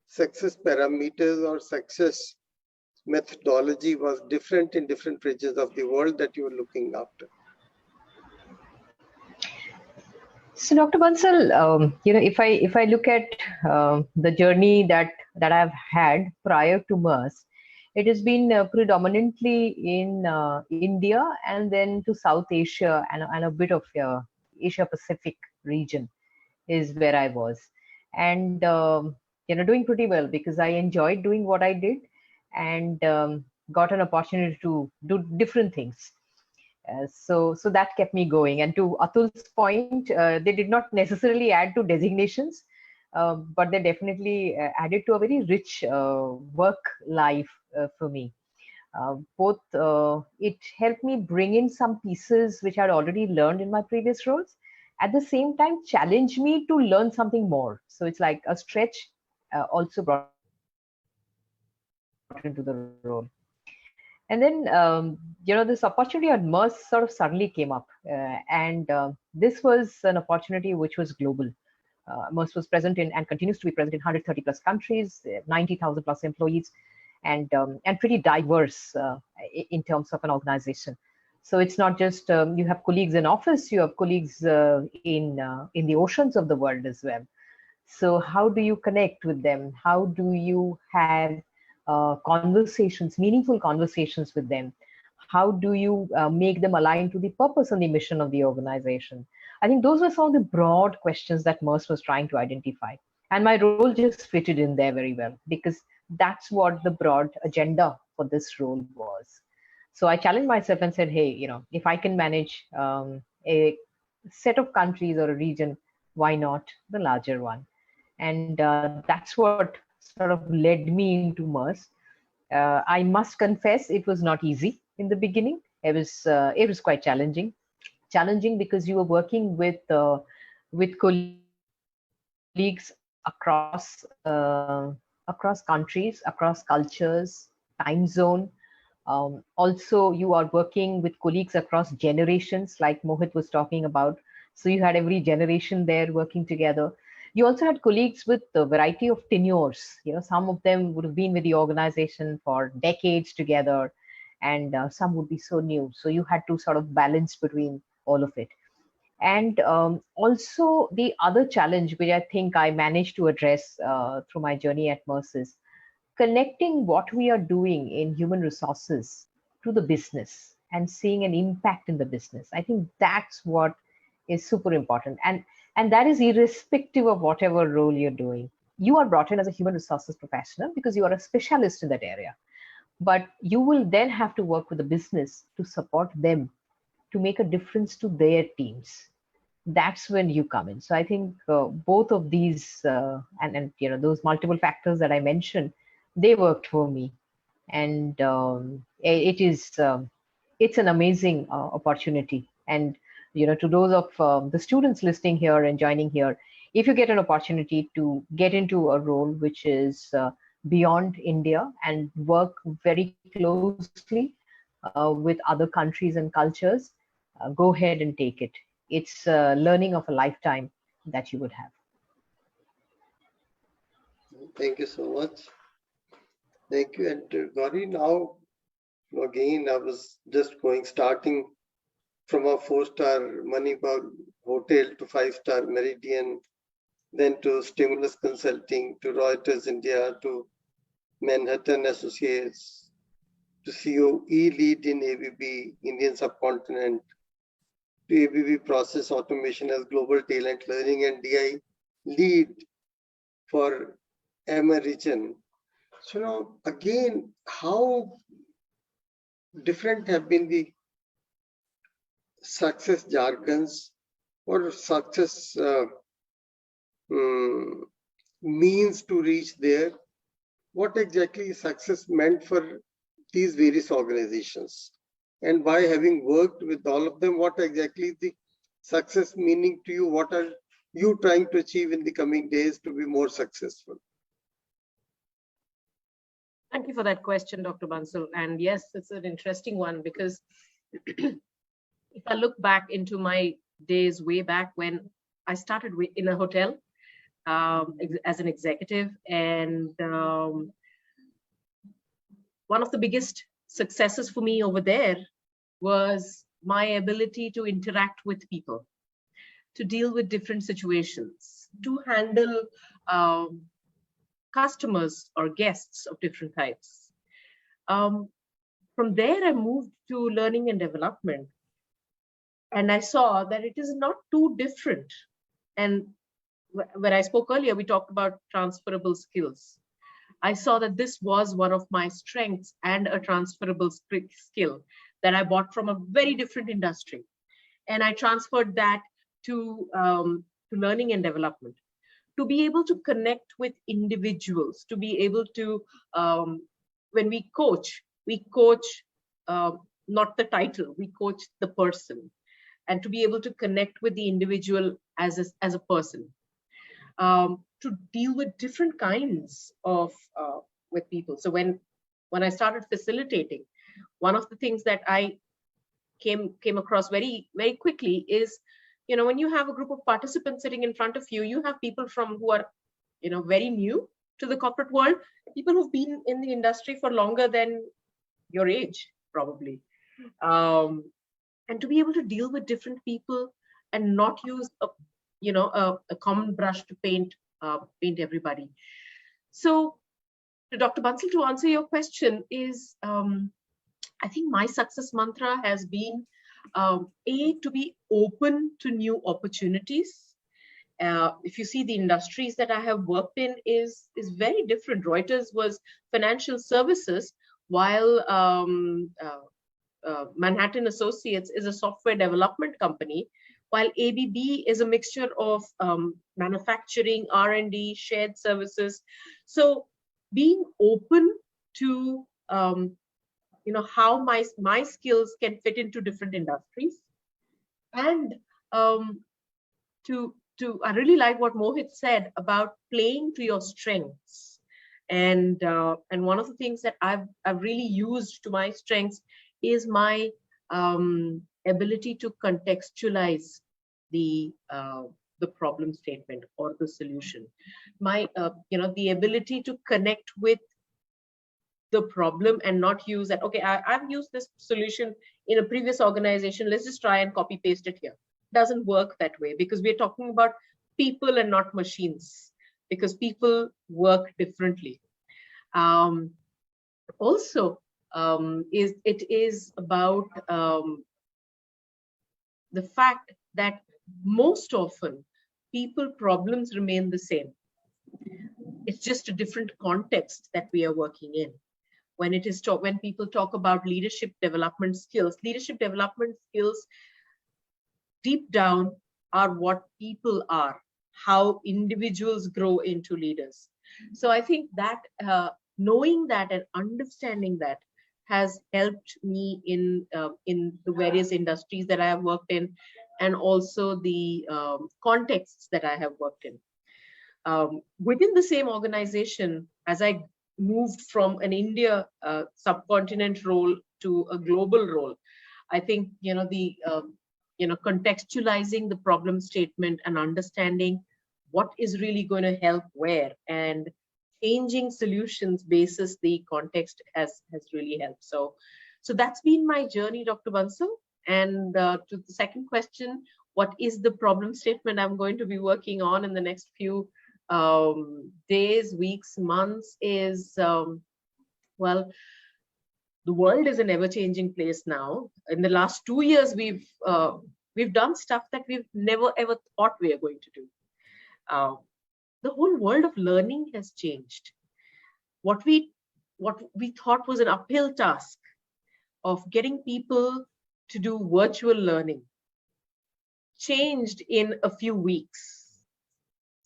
success parameters or success methodology was different in different regions of the world that you were looking after? So, Dr. Bansal, if I look at the journey that I've had prior to MERS, it has been predominantly in India and then to South Asia and a bit of Asia Pacific region is where I was, and doing pretty well because I enjoyed doing what I did and got an opportunity to do different things. So that kept me going. And to Atul's point, they did not necessarily add to designations, but they definitely added to a very rich work life for me. Both it helped me bring in some pieces which I'd already learned in my previous roles. At the same time, challenge me to learn something more. So it's like a stretch also brought into the role. And then, this opportunity at MERS sort of suddenly came up. And this was an opportunity which was global. MERS was present in and continues to be present in 130 plus countries, 90,000 plus employees, and pretty diverse in terms of an organization. So it's not just you have colleagues in office, you have colleagues in the oceans of the world as well. So how do you connect with them? How do you have conversations, meaningful conversations with them? How do you make them align to the purpose and the mission of the organization? I think those were some of the broad questions that MERS was trying to identify. And my role just fitted in there very well because that's what the broad agenda for this role was. So I challenged myself and said, hey, if I can manage a set of countries or a region, why not the larger one? And that's what sort of led me into MERS. I must confess it was not easy in the beginning. It was quite challenging because you were working with colleagues across countries, across cultures, time zone. Also, you are working with colleagues across generations, like Mohit was talking about. So you had every generation there working together. You also had colleagues with a variety of tenures. Some of them would have been with the organization for decades together, and some would be so new. So you had to sort of balance between all of it. And also the other challenge, which I think I managed to address through my journey at MERS, is connecting what we are doing in human resources to the business and seeing an impact in the business. I think that's what is super important. And that is irrespective of whatever role you're doing. You are brought in as a human resources professional because you are a specialist in that area. But you will then have to work with the business to support them to make a difference to their teams. That's when you come in. So I think both of these and those multiple factors that I mentioned, they worked for me. And it's an amazing opportunity. And to those of the students listening here and joining here, if you get an opportunity to get into a role which is beyond India and work very closely with other countries and cultures, go ahead and take it. It's learning of a lifetime that you would have. Thank you so much. Thank you. And GOWRI, now again, I was just starting from a 4-star Manipal hotel to 5-star Meridian, then to Stimulus Consulting, to Reuters India, to Manhattan Associates, to COE lead in ABB Indian subcontinent, to ABB Process Automation as Global Talent Learning and DI lead for EMEA region. So now again, how different have been the success jargons or success means to reach there? What exactly success meant for these various organizations? And by having worked with all of them, what exactly is the success meaning to you? What are you trying to achieve in the coming days to be more successful? Thank you for that question, Dr. Bansal. And yes, it's an interesting one because if I look back into my days way back when I started in a hotel as an executive, and one of the biggest successes for me over there was my ability to interact with people, to deal with different situations, to handle customers or guests of different types. From there, I moved to learning and development. And I saw that it is not too different. And when I spoke earlier, we talked about transferable skills. I saw that this was one of my strengths and a transferable skill that I bought from a very different industry. And I transferred that to learning and development, to be able to connect with individuals, to be able to, when we coach not the title, we coach the person, and to be able to connect with the individual as a person, to deal with different kinds of with people. So when I started facilitating, one of the things that I came across very, very quickly is, when you have a group of participants sitting in front of you, you have people who are, very new to the corporate world, people who've been in the industry for longer than your age, probably. And to be able to deal with different people and not use a common brush to paint everybody. So, Dr. Bansal, to answer your question is, I think my success mantra has been to be open to new opportunities. If you see the industries that I have worked in is very different. Reuters was financial services, while Manhattan Associates is a software development company, while ABB is a mixture of manufacturing, R&D, shared services. So being open to how my skills can fit into different industries, and I really like what Mohit said about playing to your strengths. And one of the things that I've really used to my strengths is my ability to contextualize the problem statement or the solution. My the ability to connect with the problem and not use that, okay, I've used this solution in a previous organization, let's just try and copy paste it here. Doesn't work that way, because we're talking about people and not machines, because people work differently. Also, it is about the fact that most often people problems remain the same. It's just a different context that we are working in. When people talk about leadership development skills deep down are what people are, how individuals grow into leaders. So I think that knowing that and understanding that has helped me in the various industries that I have worked in, and also the contexts that I have worked in. Within the same organization, as I moved from an India subcontinent role to a global role, I think contextualizing the problem statement and understanding what is really going to help where, and changing solutions basis the context has really helped. So that's been my journey, Dr. Bansal. And to the second question, what is the problem statement I'm going to be working on in the next few days, weeks, months is, well, the world is an ever-changing place now. In the last 2 years, we've done stuff that we've never ever thought we are going to do. The whole world of learning has changed. What we thought was an uphill task of getting people to do virtual learning changed in a few weeks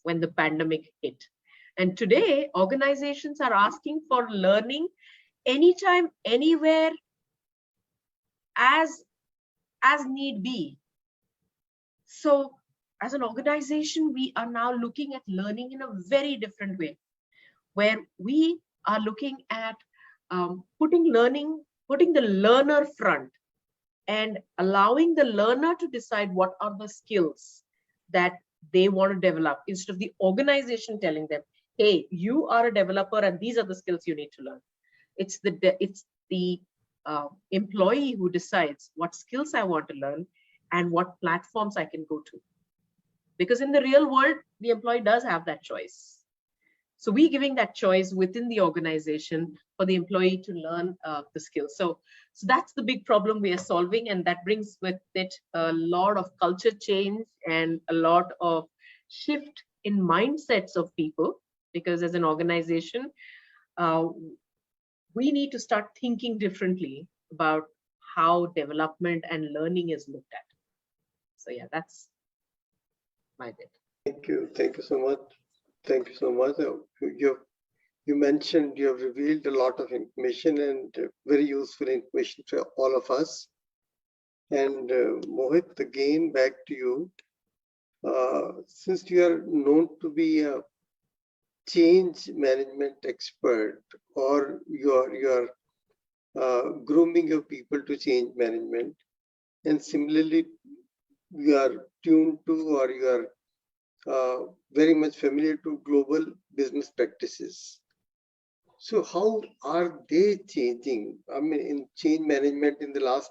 when the pandemic hit. And today, organizations are asking for learning anytime, anywhere, as need be. So as an organization, we are now looking at learning in a very different way, where we are looking at putting the learner front and allowing the learner to decide what are the skills that they want to develop, instead of the organization telling them, hey, you are a developer and these are the skills you need to learn. It's the employee who decides what skills I want to learn and what platforms I can go to. Because in the real world, the employee does have that choice. So we're giving that choice within the organization for the employee to learn the skills. So that's the big problem we are solving, and that brings with it a lot of culture change and a lot of shift in mindsets of people. Because as an organization, we need to start thinking differently about how development and learning is looked at. So yeah, that's my bit. Thank you. Thank you so much. Thank you so much. You mentioned, you have revealed a lot of information and very useful information for all of us. And Mohit, again, back to you. Since you are known to be a change management expert, or you're grooming your people to change management, and similarly, you are tuned to, or you are very much familiar to global business practices. So how are they changing? I mean, in change management in the last,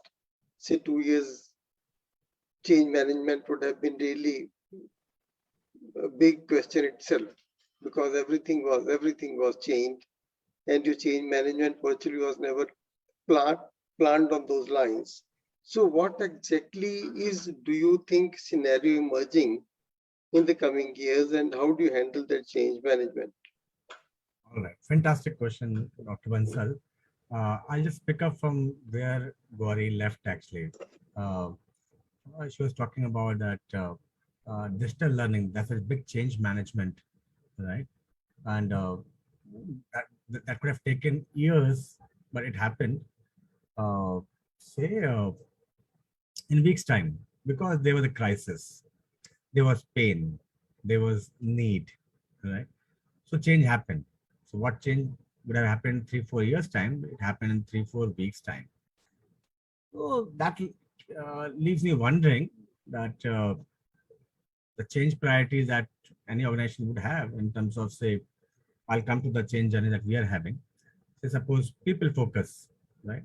say, 2 years, change management would have been really a big question itself, because everything was changed, and your change management virtually was never planned on those lines. So what exactly do you think scenario emerging in the coming years, and how do you handle that change management? All right, fantastic question, Dr. Bansal. I'll just pick up from where GOWRI left actually. She was talking about that digital learning, that's a big change management, right? And that could have taken years, but it happened, say, in weeks' time, because there was a crisis, there was pain, there was need, right? So change happened. So what change would have happened 3-4 years time? It happened in 3-4 weeks time. So that leaves me wondering that the change priorities that any organization would have in terms of, say, I'll come to the change journey that we are having. Say suppose people focus, right?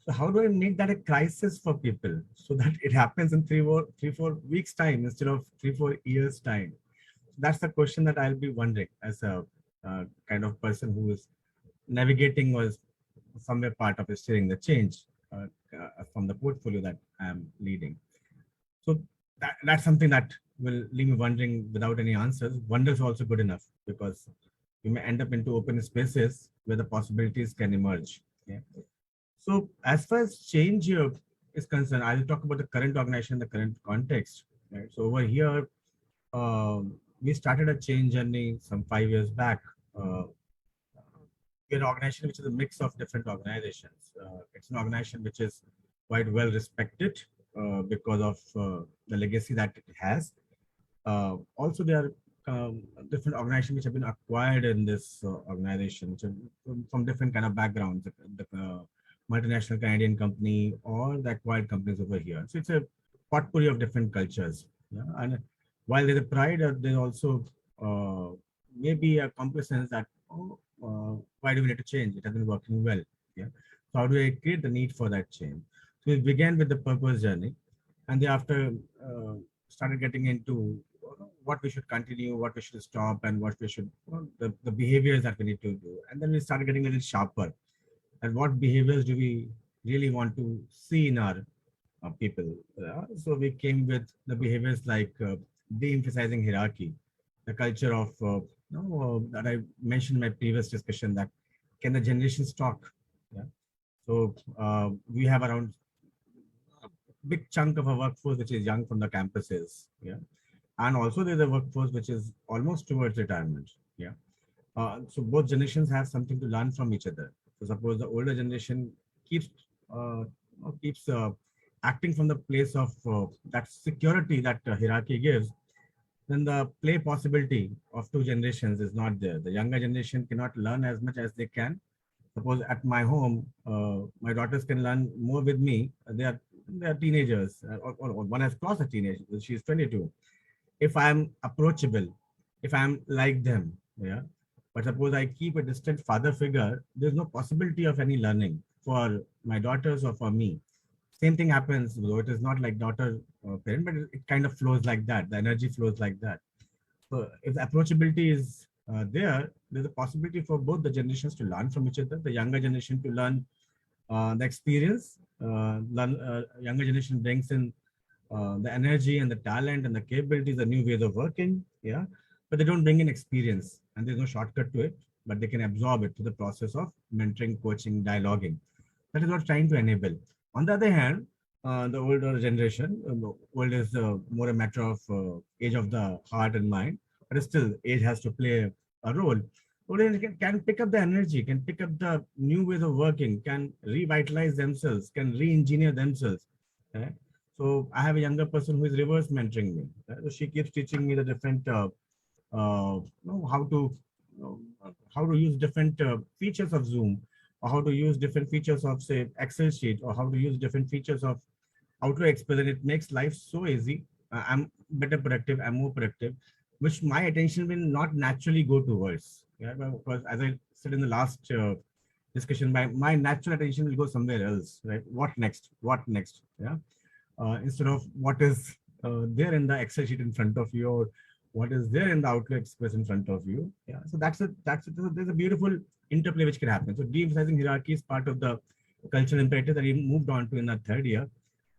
So how do I make that a crisis for people so that it happens in 3-4 weeks time instead of 3-4 years time? That's the question that I'll be wondering as a kind of person who is navigating or somewhere part of steering the change from the portfolio that I'm leading. So that's something that will leave me wondering without any answers. Wonder is also good enough, because you may end up into open spaces where the possibilities can emerge. Yeah. So as far as change is concerned, I'll talk about the current organization, the current context. Right? So over here, we started a change journey some 5 years back. We're an organization which is a mix of different organizations. It's an organization which is quite well respected because of the legacy that it has. Also, there are different organizations which have been acquired in this organization, which are from different kind of backgrounds, the multinational Canadian company or the acquired companies over here. So it's a potpourri of different cultures. Yeah? And while there's a pride, there's also maybe a complacence that, why do we need to change? It has been working well. Yeah. So how do I create the need for that change? So we began with the purpose journey, and thereafter started getting into what we should continue, what we should stop, and what we should, the behaviors that we need to do. And then we started getting a little sharper. And what behaviors do we really want to see in our people? So we came with the behaviors like de-emphasizing hierarchy, the culture of that I mentioned in my previous discussion, that can the generations talk? Yeah. So we have around a big chunk of our workforce which is young from the campuses. Yeah. And also there's a workforce which is almost towards retirement. Yeah. So both generations have something to learn from each other. So suppose the older generation keeps acting from the place of that security that hierarchy gives, then the play possibility of two generations is not there. The younger generation cannot learn as much as they can. Suppose at my home, my daughters can learn more with me. They are teenagers, or one has crossed a teenage. She's 22. If I'm approachable, if I'm like them, yeah, But suppose I keep a distant father figure, there's no possibility of any learning for my daughters or for me. Same thing happens, though it is not like daughter parent, but it kind of flows like that. The energy flows like that. So if the approachability is there's a possibility for both the generations to learn from each other. The younger generation to learn the experience. Younger generation brings in the energy and the talent and the capabilities, the new ways of working. Yeah, but they don't bring in experience, and there's no shortcut to it. But they can absorb it through the process of mentoring, coaching, dialoguing. That is what trying to enable. On the other hand, the older generation, old is more a matter of age of the heart and mind, but still age has to play a role. Older can pick up the energy, can pick up the new ways of working, can revitalize themselves, can re-engineer themselves. Right? So I have a younger person who is reverse mentoring me. Right? So she keeps teaching me the different how to how to use different features of Zoom, or how to use different features of say Excel sheet, or how to use different features of Outlook Express, and it makes life so easy. I'm better productive, I'm more productive, which my attention will not naturally go towards. Yeah, because as I said in the last discussion, my natural attention will go somewhere else, right? What next? What next? Yeah. Instead of what is there in the Excel sheet in front of you, or what is there in the Outlook Express in front of you. Yeah. So there's a beautiful interplay which can happen. So de-emphasizing hierarchy is part of the cultural imperative that we moved on to in our third year.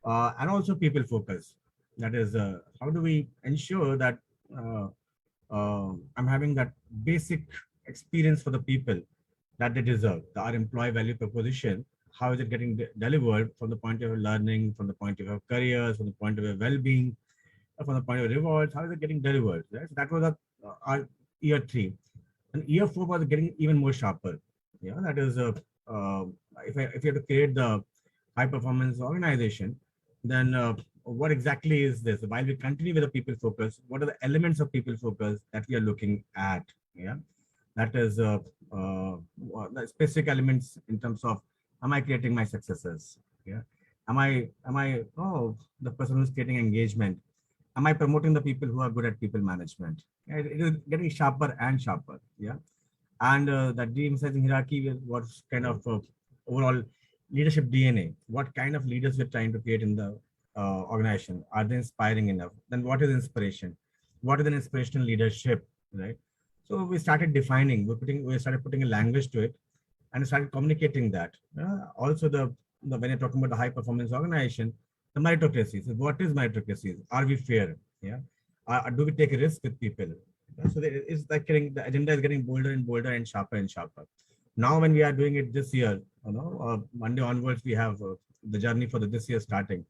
And also people focus. That is, how do we ensure that I'm having that basic experience for the people that they deserve, our employee value proposition. How is it getting delivered from the point of view of learning, from the point of view of careers, from the point of view of well-being, from the point of rewards? How is it getting delivered? Right? So that was our year 3, and year 4 was getting even more sharper. Yeah, that is if you have to create the high performance organization, then what exactly is this? While we continue with the people focus, what are the elements of people focus that we are looking at? Yeah, that is the specific elements in terms of, am I creating my successes? Yeah, am I the person who's creating engagement? Am I promoting the people who are good at people management? Yeah, it is getting sharper and sharper. Yeah, and that de-emphasizing hierarchy was kind of overall leadership DNA. What kind of leaders we're trying to create in the organization? Are they inspiring enough? Then what is inspiration? What is an inspirational leadership? Right. So we started defining. We started putting a language to it, and started communicating that. Also, when you're talking about the high performance organization, the meritocracy. So what is meritocracy? Are we fair? Yeah. Do we take a risk with people? Yeah? So it's like the agenda is getting bolder and bolder and sharper and sharper. Now, when we are doing it this year, Monday onwards, we have the journey for this year starting.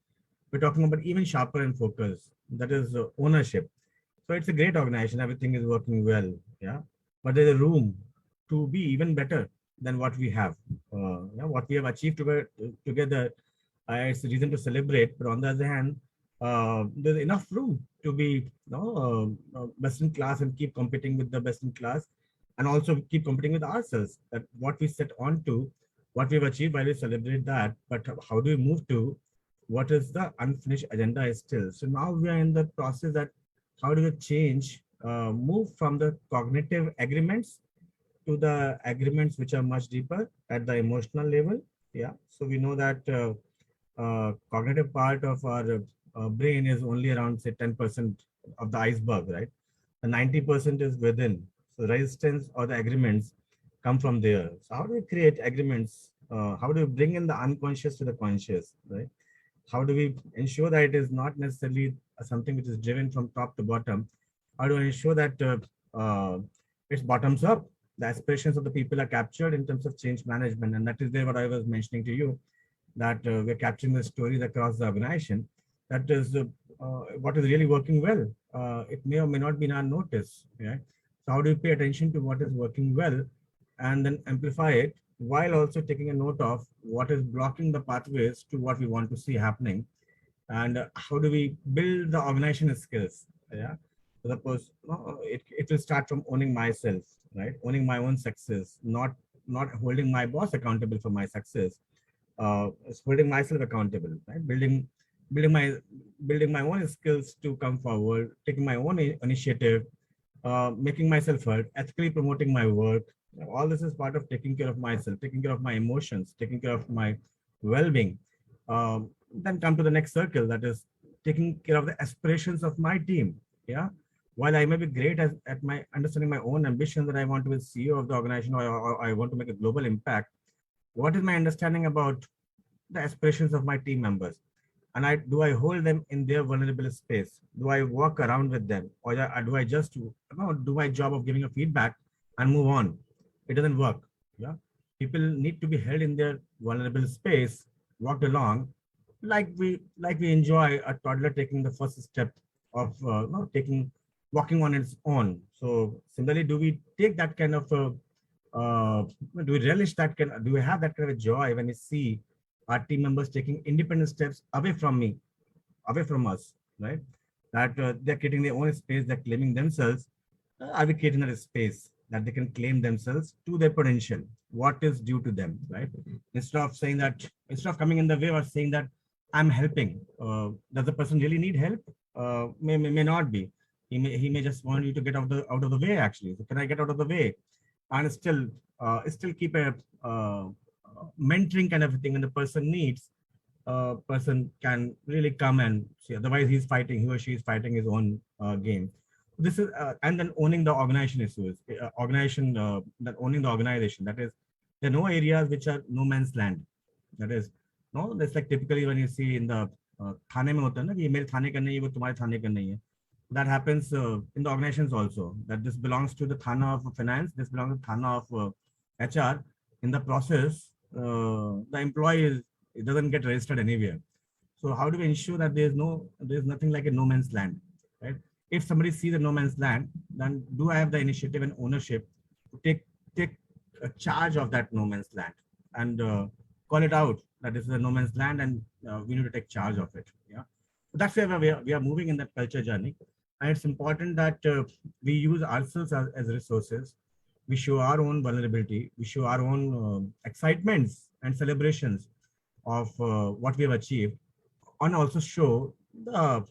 We're talking about even sharper and focus. That is ownership. So it's a great organization. Everything is working well. Yeah, but there's a room to be even better than what we have. What we have achieved together, it's a reason to celebrate. But on the other hand, there's enough room to be best in class and keep competing with the best in class, and also keep competing with ourselves. That what we set on to, what we've achieved, while we celebrate that, but how do we move to what is the unfinished agenda is still. So now we are in the process that how do we change, move from the cognitive agreements to the agreements which are much deeper at the emotional level. Yeah. So we know that cognitive part of our brain is only around say 10% of the iceberg, right? The 90% is within. So resistance or the agreements come from there. So how do we create agreements? How do we bring in the unconscious to the conscious, right? How do we ensure that it is not necessarily something which is driven from top to bottom? How do we ensure that it's bottoms up? The aspirations of the people are captured in terms of change management. And that is there what I was mentioning to you, that we're capturing the stories across the organization. That is what is really working well. It may or may not be in our notice. Yeah? So how do we pay attention to what is working well and then amplify it, while also taking a note of what is blocking the pathways to what we want to see happening, and how do we build the organizational skills? Yeah. So suppose it will start from owning myself, right? Owning my own success, not holding my boss accountable for my success, holding myself accountable, right? Building my own skills to come forward, taking my own initiative, making myself heard, ethically promoting my work. All this is part of taking care of myself, taking care of my emotions, taking care of my well-being. Then come to the next circle, that is taking care of the aspirations of my team. Yeah. While I may be great at my understanding my own ambition that I want to be CEO of the organization, or I want to make a global impact, what is my understanding about the aspirations of my team members? And do I hold them in their vulnerable space? Do I walk around with them, or do I just do my job of giving a feedback and move on? It doesn't work. Yeah, people need to be held in their vulnerable space, walked along, like we enjoy a toddler taking the first step of walking on its own. So similarly, do we take that kind of do we relish that do we have that kind of a joy when we see our team members taking independent steps away from me, away from us, right? That they're creating their own space, they're claiming themselves. Are we creating a space that they can claim themselves to their potential, what is due to them, right? Instead of saying that, instead of coming in the way or saying that I'm helping, does the person really need help? May not be. He may just want you to get out of the way, actually. So can I get out of the way and still keep a mentoring kind of a thing, and the person needs, person can really come and see. Otherwise, he or she is fighting his own game. This is and then owning the organization issues, that owning the organization. That is, there are no areas which are no man's land. That is, no. That's like typically when you see in the thane mein hota hai na, ye mere thane ka nahi hai, wo tumhare thane ka nahi hai. That happens in the organizations also. That this belongs to the thana of finance, this belongs to the thana of HR. In the process, the employee it doesn't get registered anywhere. So how do we ensure that there's nothing like a no man's land, right? If somebody sees a no man's land, then do I have the initiative and ownership to take a charge of that no man's land and call it out that this is a no man's land, and we need to take charge of it. Yeah, so that's where we are moving in that culture journey, and it's important that we use ourselves as resources. We show our own vulnerability, we show our own excitements and celebrations of what we have achieved, and also show the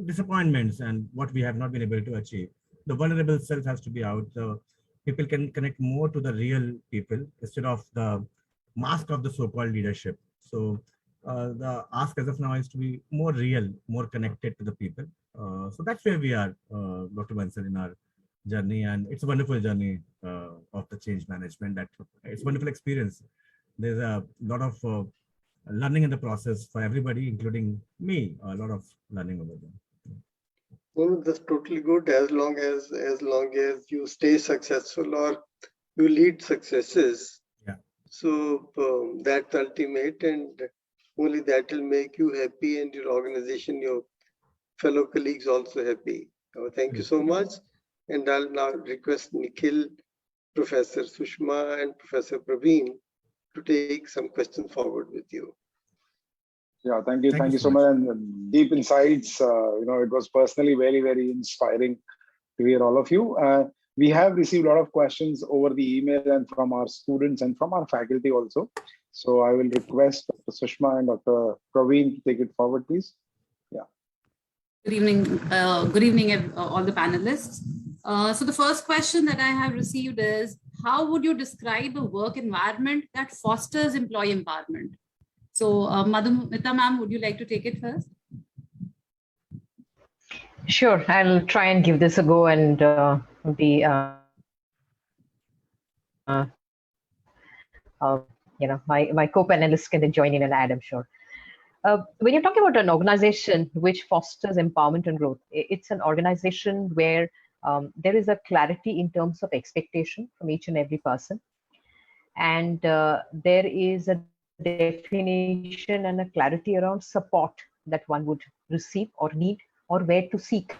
disappointments and what we have not been able to achieve. The vulnerable self has to be out. People can connect more to the real people instead of the mask of the so-called leadership. So the ask as of now is to be more real, more connected to the people. So that's where we are, Dr. Bansal, in our journey, and it's a wonderful journey of the change management. That it's a wonderful experience. There's a lot of learning in the process for everybody, including me. A lot of learning over there. Well, that's totally good as long as you stay successful or you lead successes. Yeah. So that's ultimate, and only that will make you happy and your organization, your fellow colleagues also happy. Thank you so much. And I'll now request Nikhil, Professor Sushma, and Professor Praveen to take some questions forward with you. Yeah, thank you so much, and deep insights. It was personally very, very inspiring to hear all of you. We have received a lot of questions over the email and from our students and from our faculty also. So I will request Dr. Sushma and Dr. Praveen to take it forward, please. Yeah. Good evening, all the panelists. So the first question that I have received is, how would you describe a work environment that fosters employee empowerment? So MADHUMITA ma'am, would you like to take it first? Sure, I'll try and give this a go, and my co-panelists can then join in and add, I'm sure. When you're talking about an organization which fosters empowerment and growth, it's an organization where there is a clarity in terms of expectation from each and every person. And there is a definition and a clarity around support that one would receive or need or where to seek.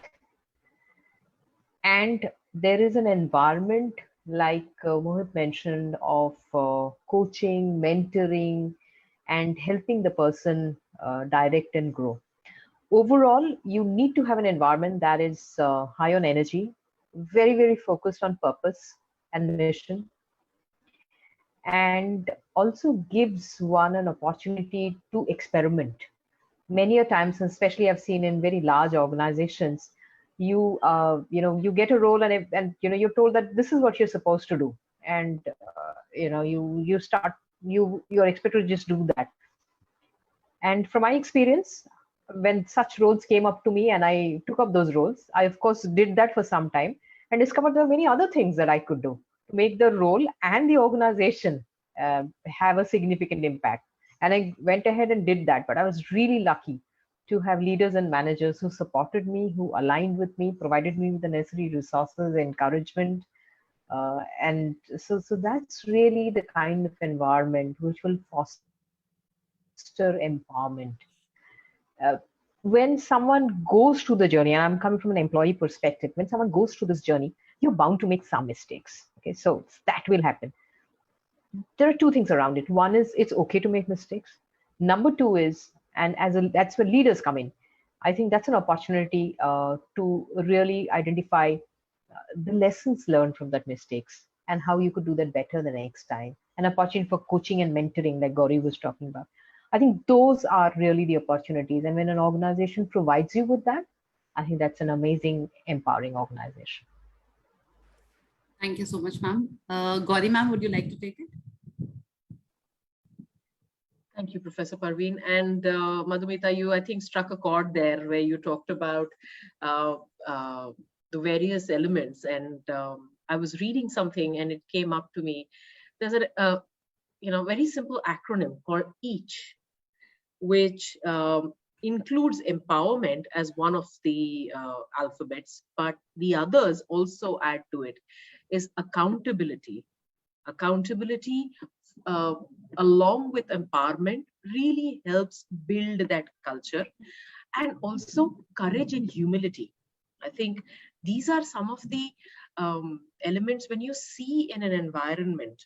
And there is an environment, like Mohit mentioned, of coaching, mentoring, and helping the person direct and grow. Overall, you need to have an environment that is high on energy, very, very focused on purpose and mission, and also gives one an opportunity to experiment. Many a times, especially I've seen in very large organizations, you you get a role, and you're told that this is what you're supposed to do, and you're expected to just do that. And from my experience, when such roles came up to me and I took up those roles, I of course did that for some time and discovered there are many other things that I could do to make the role and the organization have a significant impact. And I went ahead and did that. But I was really lucky to have leaders and managers who supported me, who aligned with me, provided me with the necessary resources, encouragement. And so that's really the kind of environment which will foster empowerment. When someone goes through the journey, and I'm coming from an employee perspective, when someone goes through this journey, you're bound to make some mistakes. Okay, so that will happen. There are two things around it. One is it's okay to make mistakes. Number two is, and that's where leaders come in. I think that's an opportunity to really identify the lessons learned from that mistakes and how you could do that better the next time. An opportunity for coaching and mentoring, like GOWRI was talking about. I think those are really the opportunities. And when an organization provides you with that, I think that's an amazing, empowering organization. Thank you so much, ma'am. GOWRI ma'am, would you like to take it? Thank you, Professor Parveen. And Madhumita, you, I think, struck a chord there where you talked about the various elements. And I was reading something and it came up to me. There's a very simple acronym called EACH, which includes empowerment as one of the alphabets, but the others also add to it, is accountability. Accountability, along with empowerment, really helps build that culture, and also courage and humility. I think these are some of the elements when you see in an environment,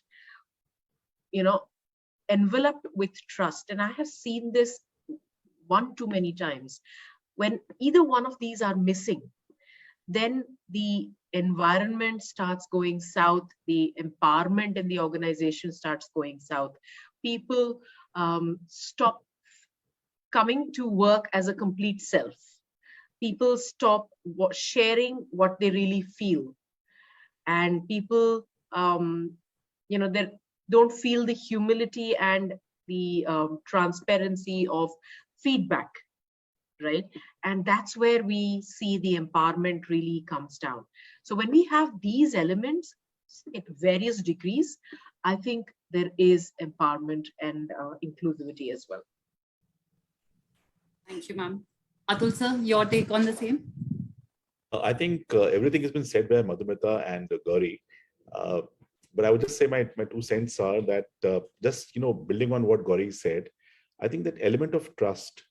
enveloped with trust. And I have seen this one too many times. When either one of these are missing, then the environment starts going south, the empowerment in the organization starts going south. People stop coming to work as a complete self. People stop sharing what they really feel. And people, they don't feel the humility and the transparency of feedback, right? And that's where we see the empowerment really comes down. So when we have these elements at various degrees, I think there is empowerment and inclusivity as well. Thank you, ma'am. Atul sir, your take on the same? I think everything has been said by Madhumita and GOWRI. But I would just say my 2 cents are that just building on what GOWRI said, I think that element of trust,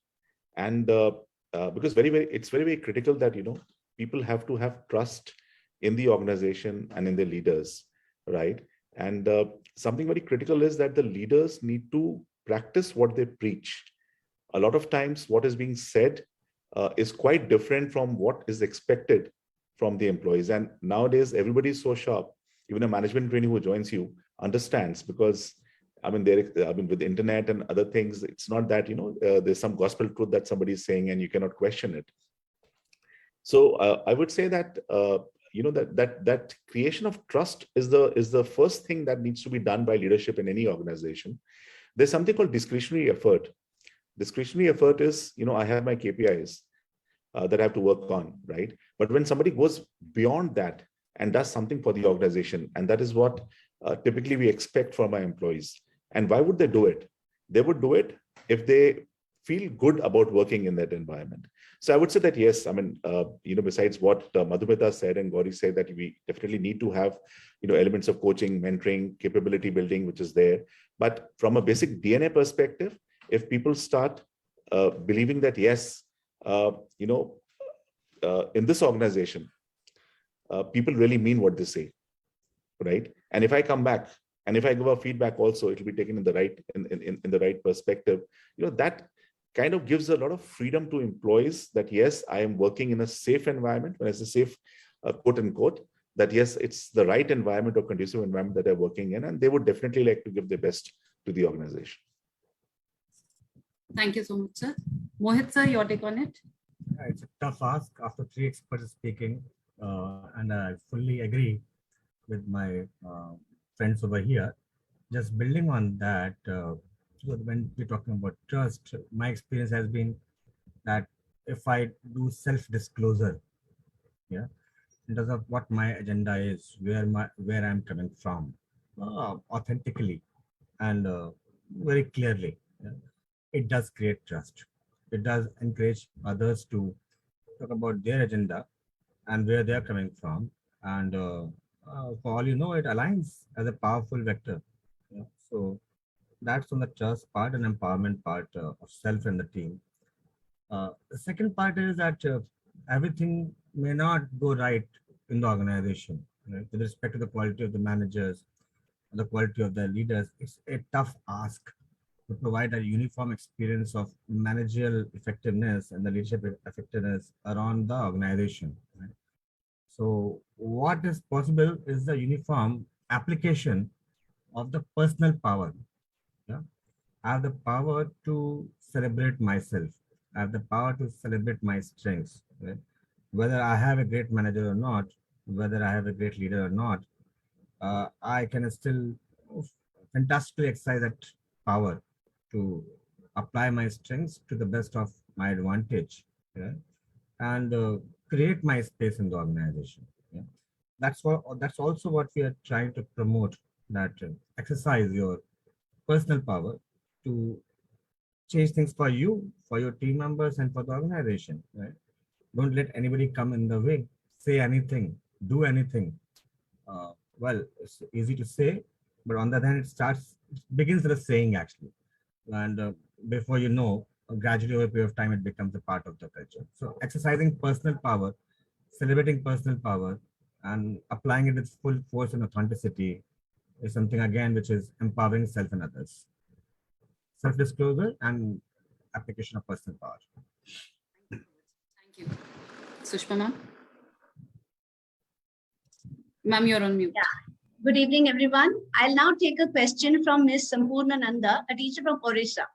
and because it's very critical that people have to have trust in the organization and in their leaders, right? And something very critical is that the leaders need to practice what they preach. A lot of times, what is being said is quite different from what is expected from the employees. And nowadays, everybody is so sharp. Even a management trainee who joins you understands, because with the internet and other things, it's not that there's some gospel truth that somebody is saying and you cannot question it. So I would say that that creation of trust is the first thing that needs to be done by leadership in any organization. There's something called discretionary effort. Discretionary effort is I have my KPIs that I have to work on, right? But when somebody goes beyond that and does something for the organization, and that is what typically we expect from our employees. And why would they do it? They would do it if they feel good about working in that environment. So I would say that yes, besides what Madhumita said and GOWRI said, that we definitely need to have elements of coaching, mentoring, capability building, which is there. But from a basic DNA perspective, if people start believing that yes, in this organization, people really mean what they say, right? And if I come back and if I give a feedback also, it will be taken in the right in the right perspective. That kind of gives a lot of freedom to employees that yes, I am working in a safe environment. When I say safe, quote unquote, that yes, it's the right environment or conducive environment that they're working in, and they would definitely like to give their best to the organization. Thank you so much, sir. Mohit sir, your take on it? It's a tough ask after three experts speaking, and I fully agree with my friends over here. Just building on that, so when we're talking about trust, my experience has been that if I do self-disclosure, yeah, in terms of what my agenda is, where I'm coming from, authentically and very clearly, yeah, it does create trust. It does encourage others to talk about their agenda and where they're coming from. And for all you know, it aligns as a powerful vector. Yeah. So that's on the trust part and empowerment part of self and the team. The second part is that everything may not go right in the organization, right? With respect to the quality of the managers, the quality of the leaders. It's a tough ask to provide a uniform experience of managerial effectiveness and the leadership effectiveness around the organization. Right? So what is possible is the uniform application of the personal power. Yeah? I have the power to celebrate myself. I have the power to celebrate my strengths. Right? Whether I have a great manager or not, whether I have a great leader or not, I can still fantastically exercise that power to apply my strengths to the best of my advantage, yeah, and create my space in the organization. Yeah. That's also what we are trying to promote. That exercise your personal power to change things for you, for your team members, and for the organization. Right? Don't let anybody come in the way. Say anything, do anything. Well, it's easy to say, but on the other hand, it begins with a saying actually. And before you know, gradually over a period of time, it becomes a part of the culture. So exercising personal power, celebrating personal power, and applying it with full force and authenticity is something again which is empowering self and others. Self-disclosure and application of personal power. Thank you. Sushma ma'am? Ma'am, you're on mute. Yeah. Good evening, everyone. I'll now take a question from Ms. Sampurna Nanda, a teacher from Orissa.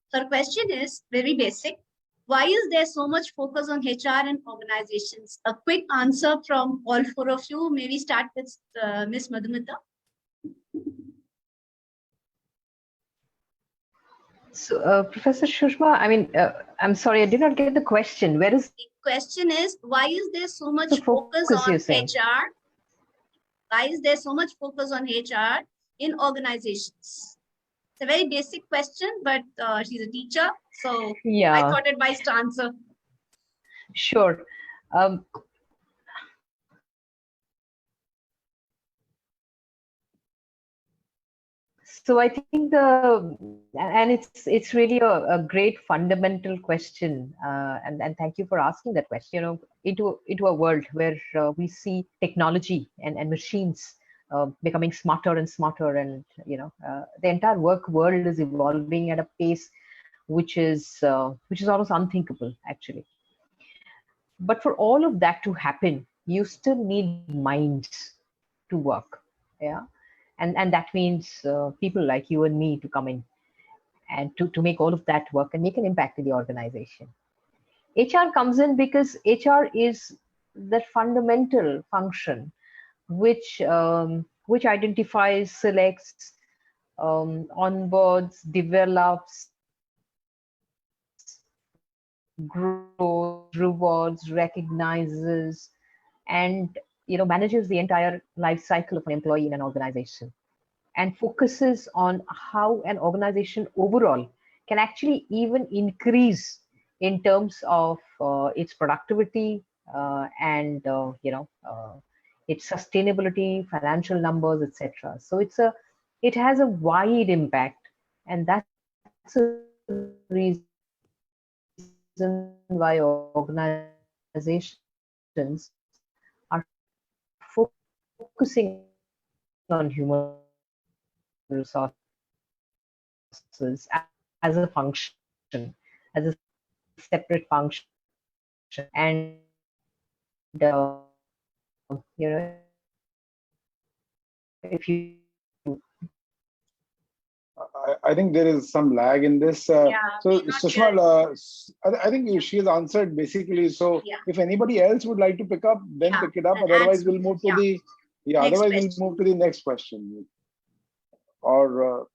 So her question is very basic. Why is there so much focus on HR and organizations? A quick answer from all four of you. Maybe start with Ms. Madhumita. So, Professor Shushma, I mean, I'm sorry, I did not get the question. Where is the question? Is why is there so much the focus on saying? HR? Why is there so much focus on HR in organizations? It's a very basic question, but she's a teacher, so yeah. I thought it wise to answer. Sure. So I think it's really a great fundamental question, and thank you for asking that question. You know, into a world where we see technology and machines becoming smarter and smarter, and you know, the entire work world is evolving at a pace which is almost unthinkable actually. But for all of that to happen, you still need minds to work. Yeah. And that means people like you and me to come in and to make all of that work and make an impact in the organization. HR comes in because HR is the fundamental function which identifies, selects, onboards, develops, grows, rewards, recognizes, and manages the entire life cycle of an employee in an organization, and focuses on how an organization overall can actually even increase in terms of its productivity and its sustainability, financial numbers, etc. So it has a wide impact, and that's a reason why organizations are focusing on human resources as a function, as a separate function, and if you I think there is some lag in this. So Sushma, I think she has answered basically. So if anybody else would like to pick up, then pick it up. Otherwise, we'll move to the otherwise we'll move to the next question. Or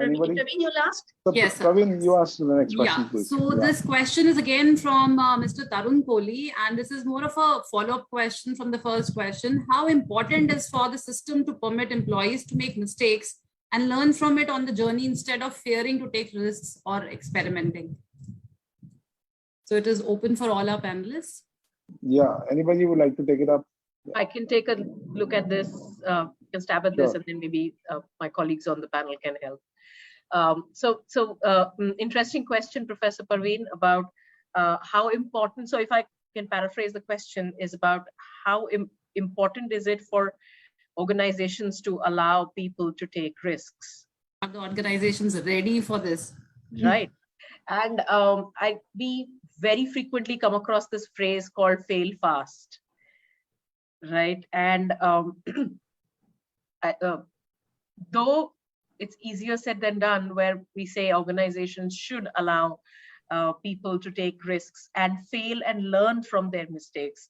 anybody? Praveen, you last? So, Yes, sir. Praveen, you ask the next question, please. So this question is again from Mr. Tarun Kohli, and this is more of a follow-up question from the first question. How important is for the system to permit employees to make mistakes and learn from it on the journey instead of fearing to take risks or experimenting? So it is open for all our panelists. Yeah, anybody would like to take it up? I can take a look at this, can stab at this, and then maybe my colleagues on the panel can help. Interesting question, Professor Parveen, about how important, so if I can paraphrase the question, is about how important is it for organizations to allow people to take risks? Are the organizations ready for this? Right. And we very frequently come across this phrase called fail fast. Right. And though it's easier said than done, where we say organizations should allow people to take risks and fail and learn from their mistakes.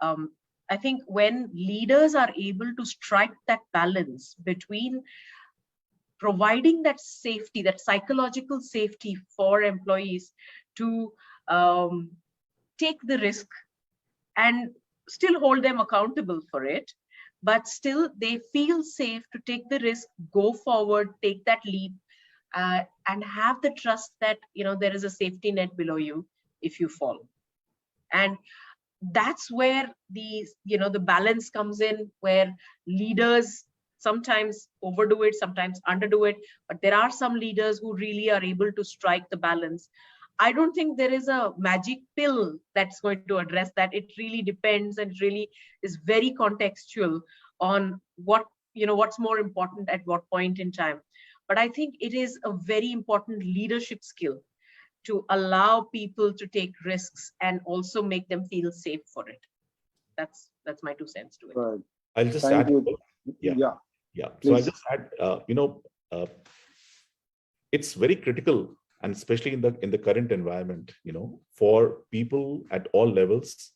I think when leaders are able to strike that balance between providing that safety, that psychological safety for employees to take the risk and still hold them accountable for it, but still they feel safe to take the risk, go forward, take that leap, and have the trust that there is a safety net below you if you fall. And that's where the balance comes in, where leaders sometimes overdo it, sometimes underdo it, but there are some leaders who really are able to strike the balance. I don't think there is a magic pill that's going to address that. It really depends, and it really is very contextual on what's more important at what point in time. But I think it is a very important leadership skill to allow people to take risks and also make them feel safe for it. That's my 2 cents to it. Right. I'll just Thank add. you. Yeah. Please. So I'll just add. It's very critical, and especially in the current environment, for people at all levels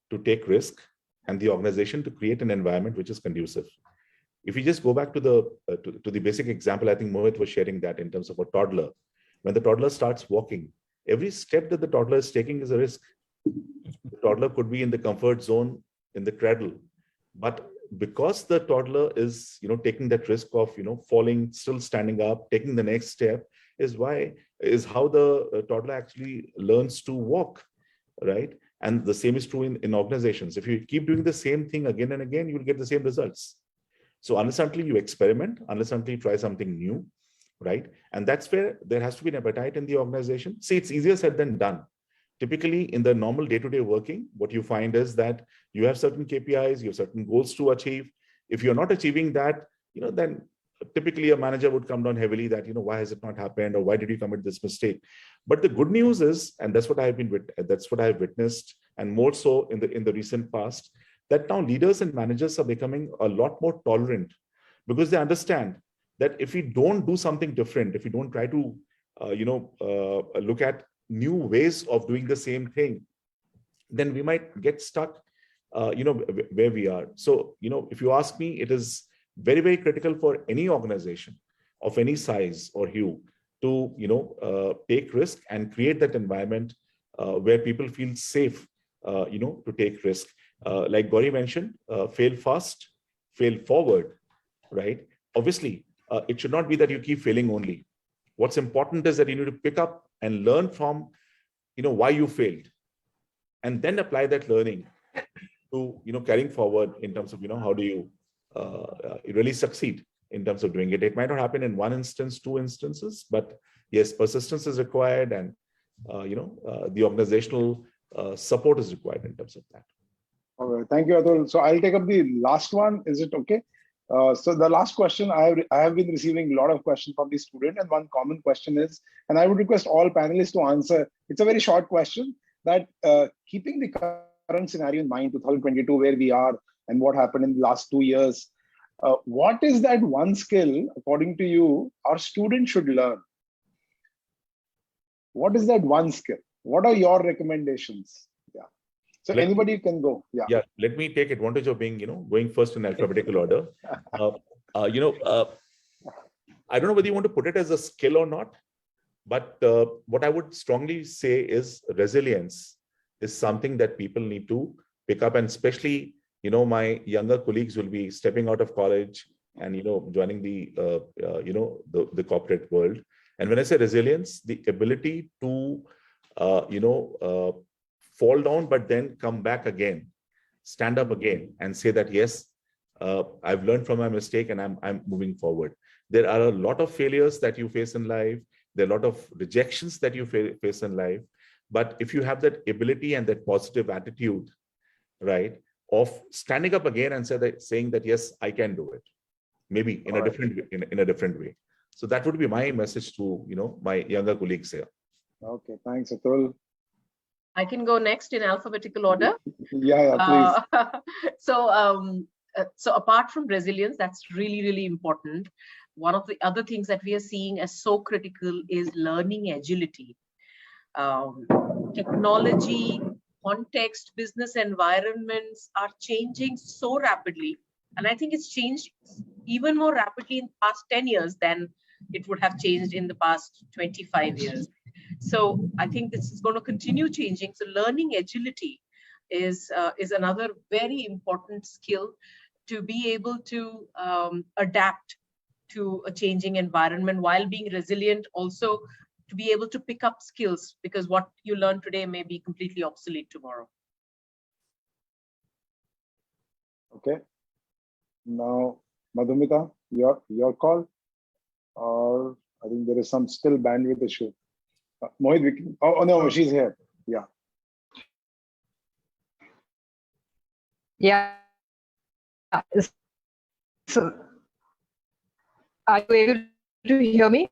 to take risk, and the organization to create an environment which is conducive. If you just go back to the basic example, I think Mohit was sharing that in terms of a toddler. When the toddler starts walking, every step that the toddler is taking is a risk. The toddler could be in the comfort zone, in the cradle, but because the toddler is, taking that risk of, falling, still standing up, taking the next step, is how the toddler actually learns to walk, right? And the same is true in organizations. If you keep doing the same thing again and again, you will get the same results. So unless until you experiment, unless until you try something new, right? And that's where there has to be an appetite in the organization. See, it's easier said than done. Typically in the normal day-to-day working, what you find is that you have certain KPIs, you have certain goals to achieve. If you're not achieving that, then typically a manager would come down heavily that, why has it not happened, or why did you commit this mistake? But the good news is, and that's what I've witnessed, and more so in the recent past, that now leaders and managers are becoming a lot more tolerant, because they understand that if we don't do something different, if we don't try to, look at new ways of doing the same thing, then we might get stuck, where we are. So, if you ask me, it is very, very critical for any organization of any size or hue to, take risk and create that environment where people feel safe, to take risk. Like GOWRI mentioned, fail fast, fail forward, right? Obviously, it should not be that you keep failing only. What's important is that you need to pick up and learn from, why you failed, and then apply that learning to, carrying forward in terms of, how do you really succeed in terms of doing it. It might not happen in one instance, 2 instances, but yes, persistence is required, and, the organizational support is required in terms of that. All right, thank you, Atul. So I'll take up the last one. Is it okay? So the last question, I have been receiving a lot of questions from the student, and one common question is, and I would request all panelists to answer. It's a very short question, that keeping the current scenario in mind, 2022, where we are and what happened in the last 2 years, What is that one skill, according to you, our students should learn? What is that one skill? What are your recommendations? Yeah. So anybody can go. Yeah. Yeah. Let me take advantage of being, going first in alphabetical order. I don't know whether you want to put it as a skill or not, but what I would strongly say is resilience is something that people need to pick up, and especially, my younger colleagues will be stepping out of college and, joining the corporate world. And when I say resilience, the ability to, fall down, but then come back again, stand up again and say that, yes, I've learned from my mistake and I'm moving forward. There are a lot of failures that you face in life. There are a lot of rejections that you face in life. But if you have that ability and that positive attitude, right, of standing up again and saying that, yes, I can do it, maybe in a different way. So that would be my message to, my younger colleagues here. Okay, thanks, Atul. I can go next in alphabetical order. Yeah, please. So apart from resilience, that's really, really important. One of the other things that we are seeing as so critical is learning agility. Technology, context, business environments are changing so rapidly. And I think it's changed even more rapidly in the past 10 years than it would have changed in the past 25 years. So I think this is going to continue changing. So learning agility is another very important skill to be able to adapt to a changing environment while being resilient, also to be able to pick up skills, because what you learn today may be completely obsolete tomorrow. Okay. Now, Madhumita, your call, or I think there is some still bandwidth issue. Mohit, we can, oh no, she's here. Yeah. Yeah. So, are you able to hear me?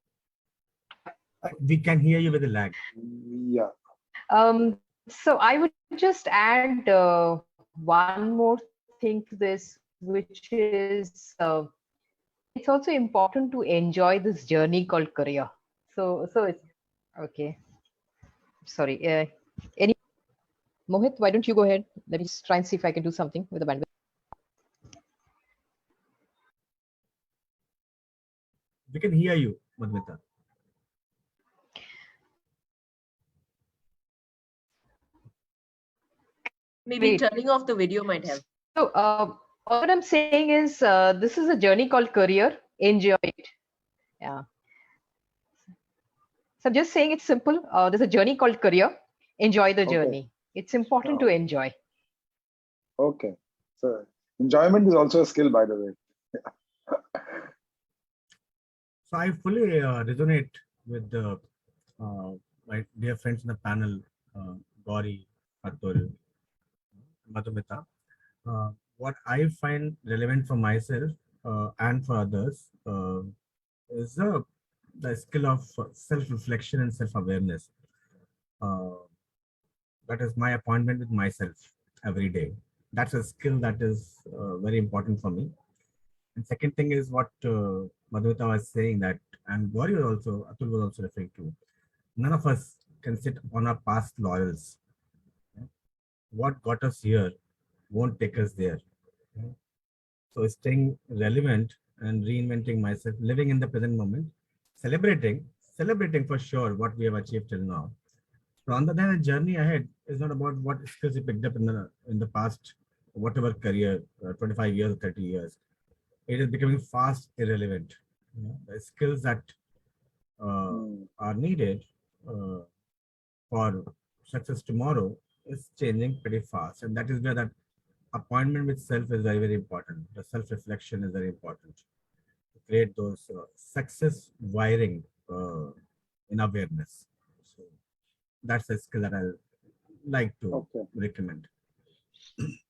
We can hear you with a lag. Yeah. So I would just add one more thing to this, which is it's also important to enjoy this journey called career. So it's okay. Sorry. Any Mohit, why don't you go ahead? Let me just try and see if I can do something with the bandwidth. We can hear you, Madhumita. Maybe turning off the video might help. So what I'm saying is this is a journey called career. Enjoy it. Yeah. So I'm just saying it's simple. There's a journey called career. Enjoy the journey. It's important to enjoy. Okay. So enjoyment is also a skill, by the way. So I fully resonate with my dear friends in the panel, GOWRI, ATUL, MADHUMITA. What I find relevant for myself and for others is the skill of self-reflection and self-awareness. That is my appointment with myself every day. That's a skill that is very important for me. And second thing is what Madhumita was saying, that, and GOWRI was also, Atul was also referring to, none of us can sit on our past laurels. What got us here won't take us there. So staying relevant and reinventing myself, living in the present moment, celebrating for sure what we have achieved till now. So on the other hand, the journey ahead is not about what skills you picked up in the past, whatever career, 25 years, 30 years. It is becoming fast irrelevant. The skills that are needed for success tomorrow is changing pretty fast, and that is where that appointment with self is very, very important. The self-reflection is very important to create those success wiring in awareness. So that's a skill that I like to recommend.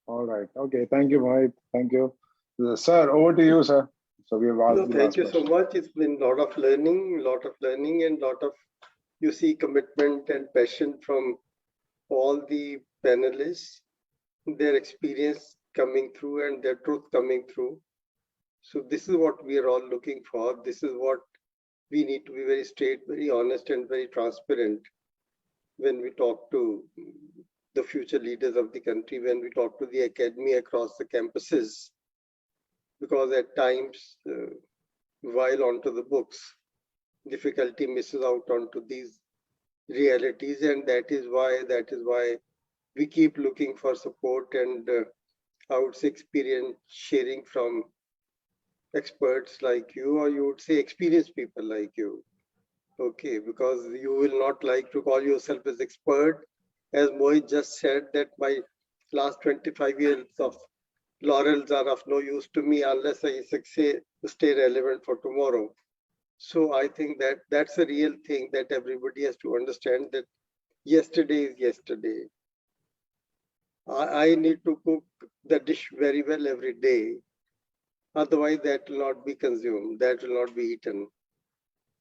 All right. Okay. Thank you, Mohit. Thank you. Sir, over to you, sir. So we have asked. Thank you so much. It's been a lot of learning, and lot of, you see, commitment and passion from all the panelists, their experience coming through and their truth coming through. So this is what we are all looking for. This is what we need to be very straight, very honest, and very transparent when we talk to the future leaders of the country, when we talk to the academy across the campuses, because at times, while onto the books, difficulty misses out onto these realities, and that is why we keep looking for support and I would say experience sharing from experts like you, or you would say experienced people like you. Okay, because you will not like to call yourself as expert. As Mohit just said, that my last 25 years of laurels are of no use to me unless I stay relevant for tomorrow. So I think that that's a real thing that everybody has to understand, that yesterday is yesterday. I need to cook the dish very well every day. Otherwise, that will not be consumed, that will not be eaten.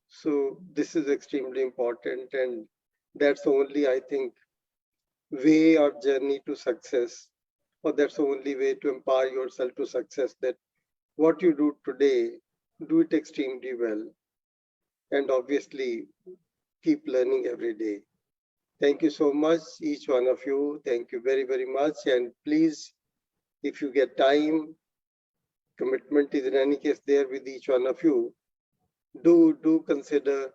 So this is extremely important, and that's only, I think, way or journey to success, or that's the only way to empower yourself to success, that what you do today, do it extremely well. And obviously, keep learning every day. Thank you so much, each one of you. Thank you very, very much. And please, if you get time, commitment is in any case there with each one of you. Do consider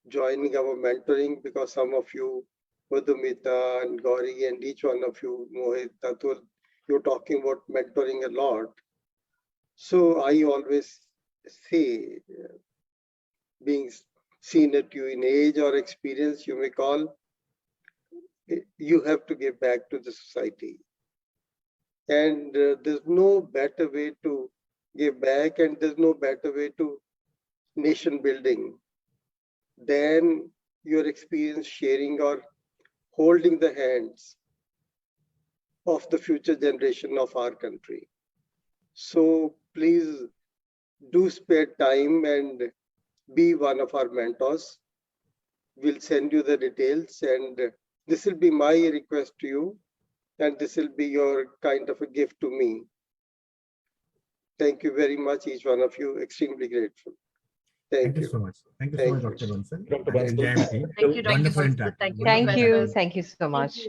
joining our mentoring, because some of you, MADHUMITA and GOWRI, and each one of you, Mohit, ATUL, you're talking about mentoring a lot. So I always say, being senior to you in age or experience, you may call, you have to give back to the society. And there's no better way to give back, and there's no better way to nation building than your experience sharing or holding the hands of the future generation of our country. So please do spare time and be one of our mentors. We'll send you the details, and this will be my request to you, and this will be your kind of a gift to me. Thank you very much, each one of you. Extremely grateful. Thank you so much. Thank you so much, Dr. Bansal. Dr. And Bansal. team. Thank you, Dr. Wonderful Bansal. interaction. Thank you, Thank you. Professors. Thank you so much.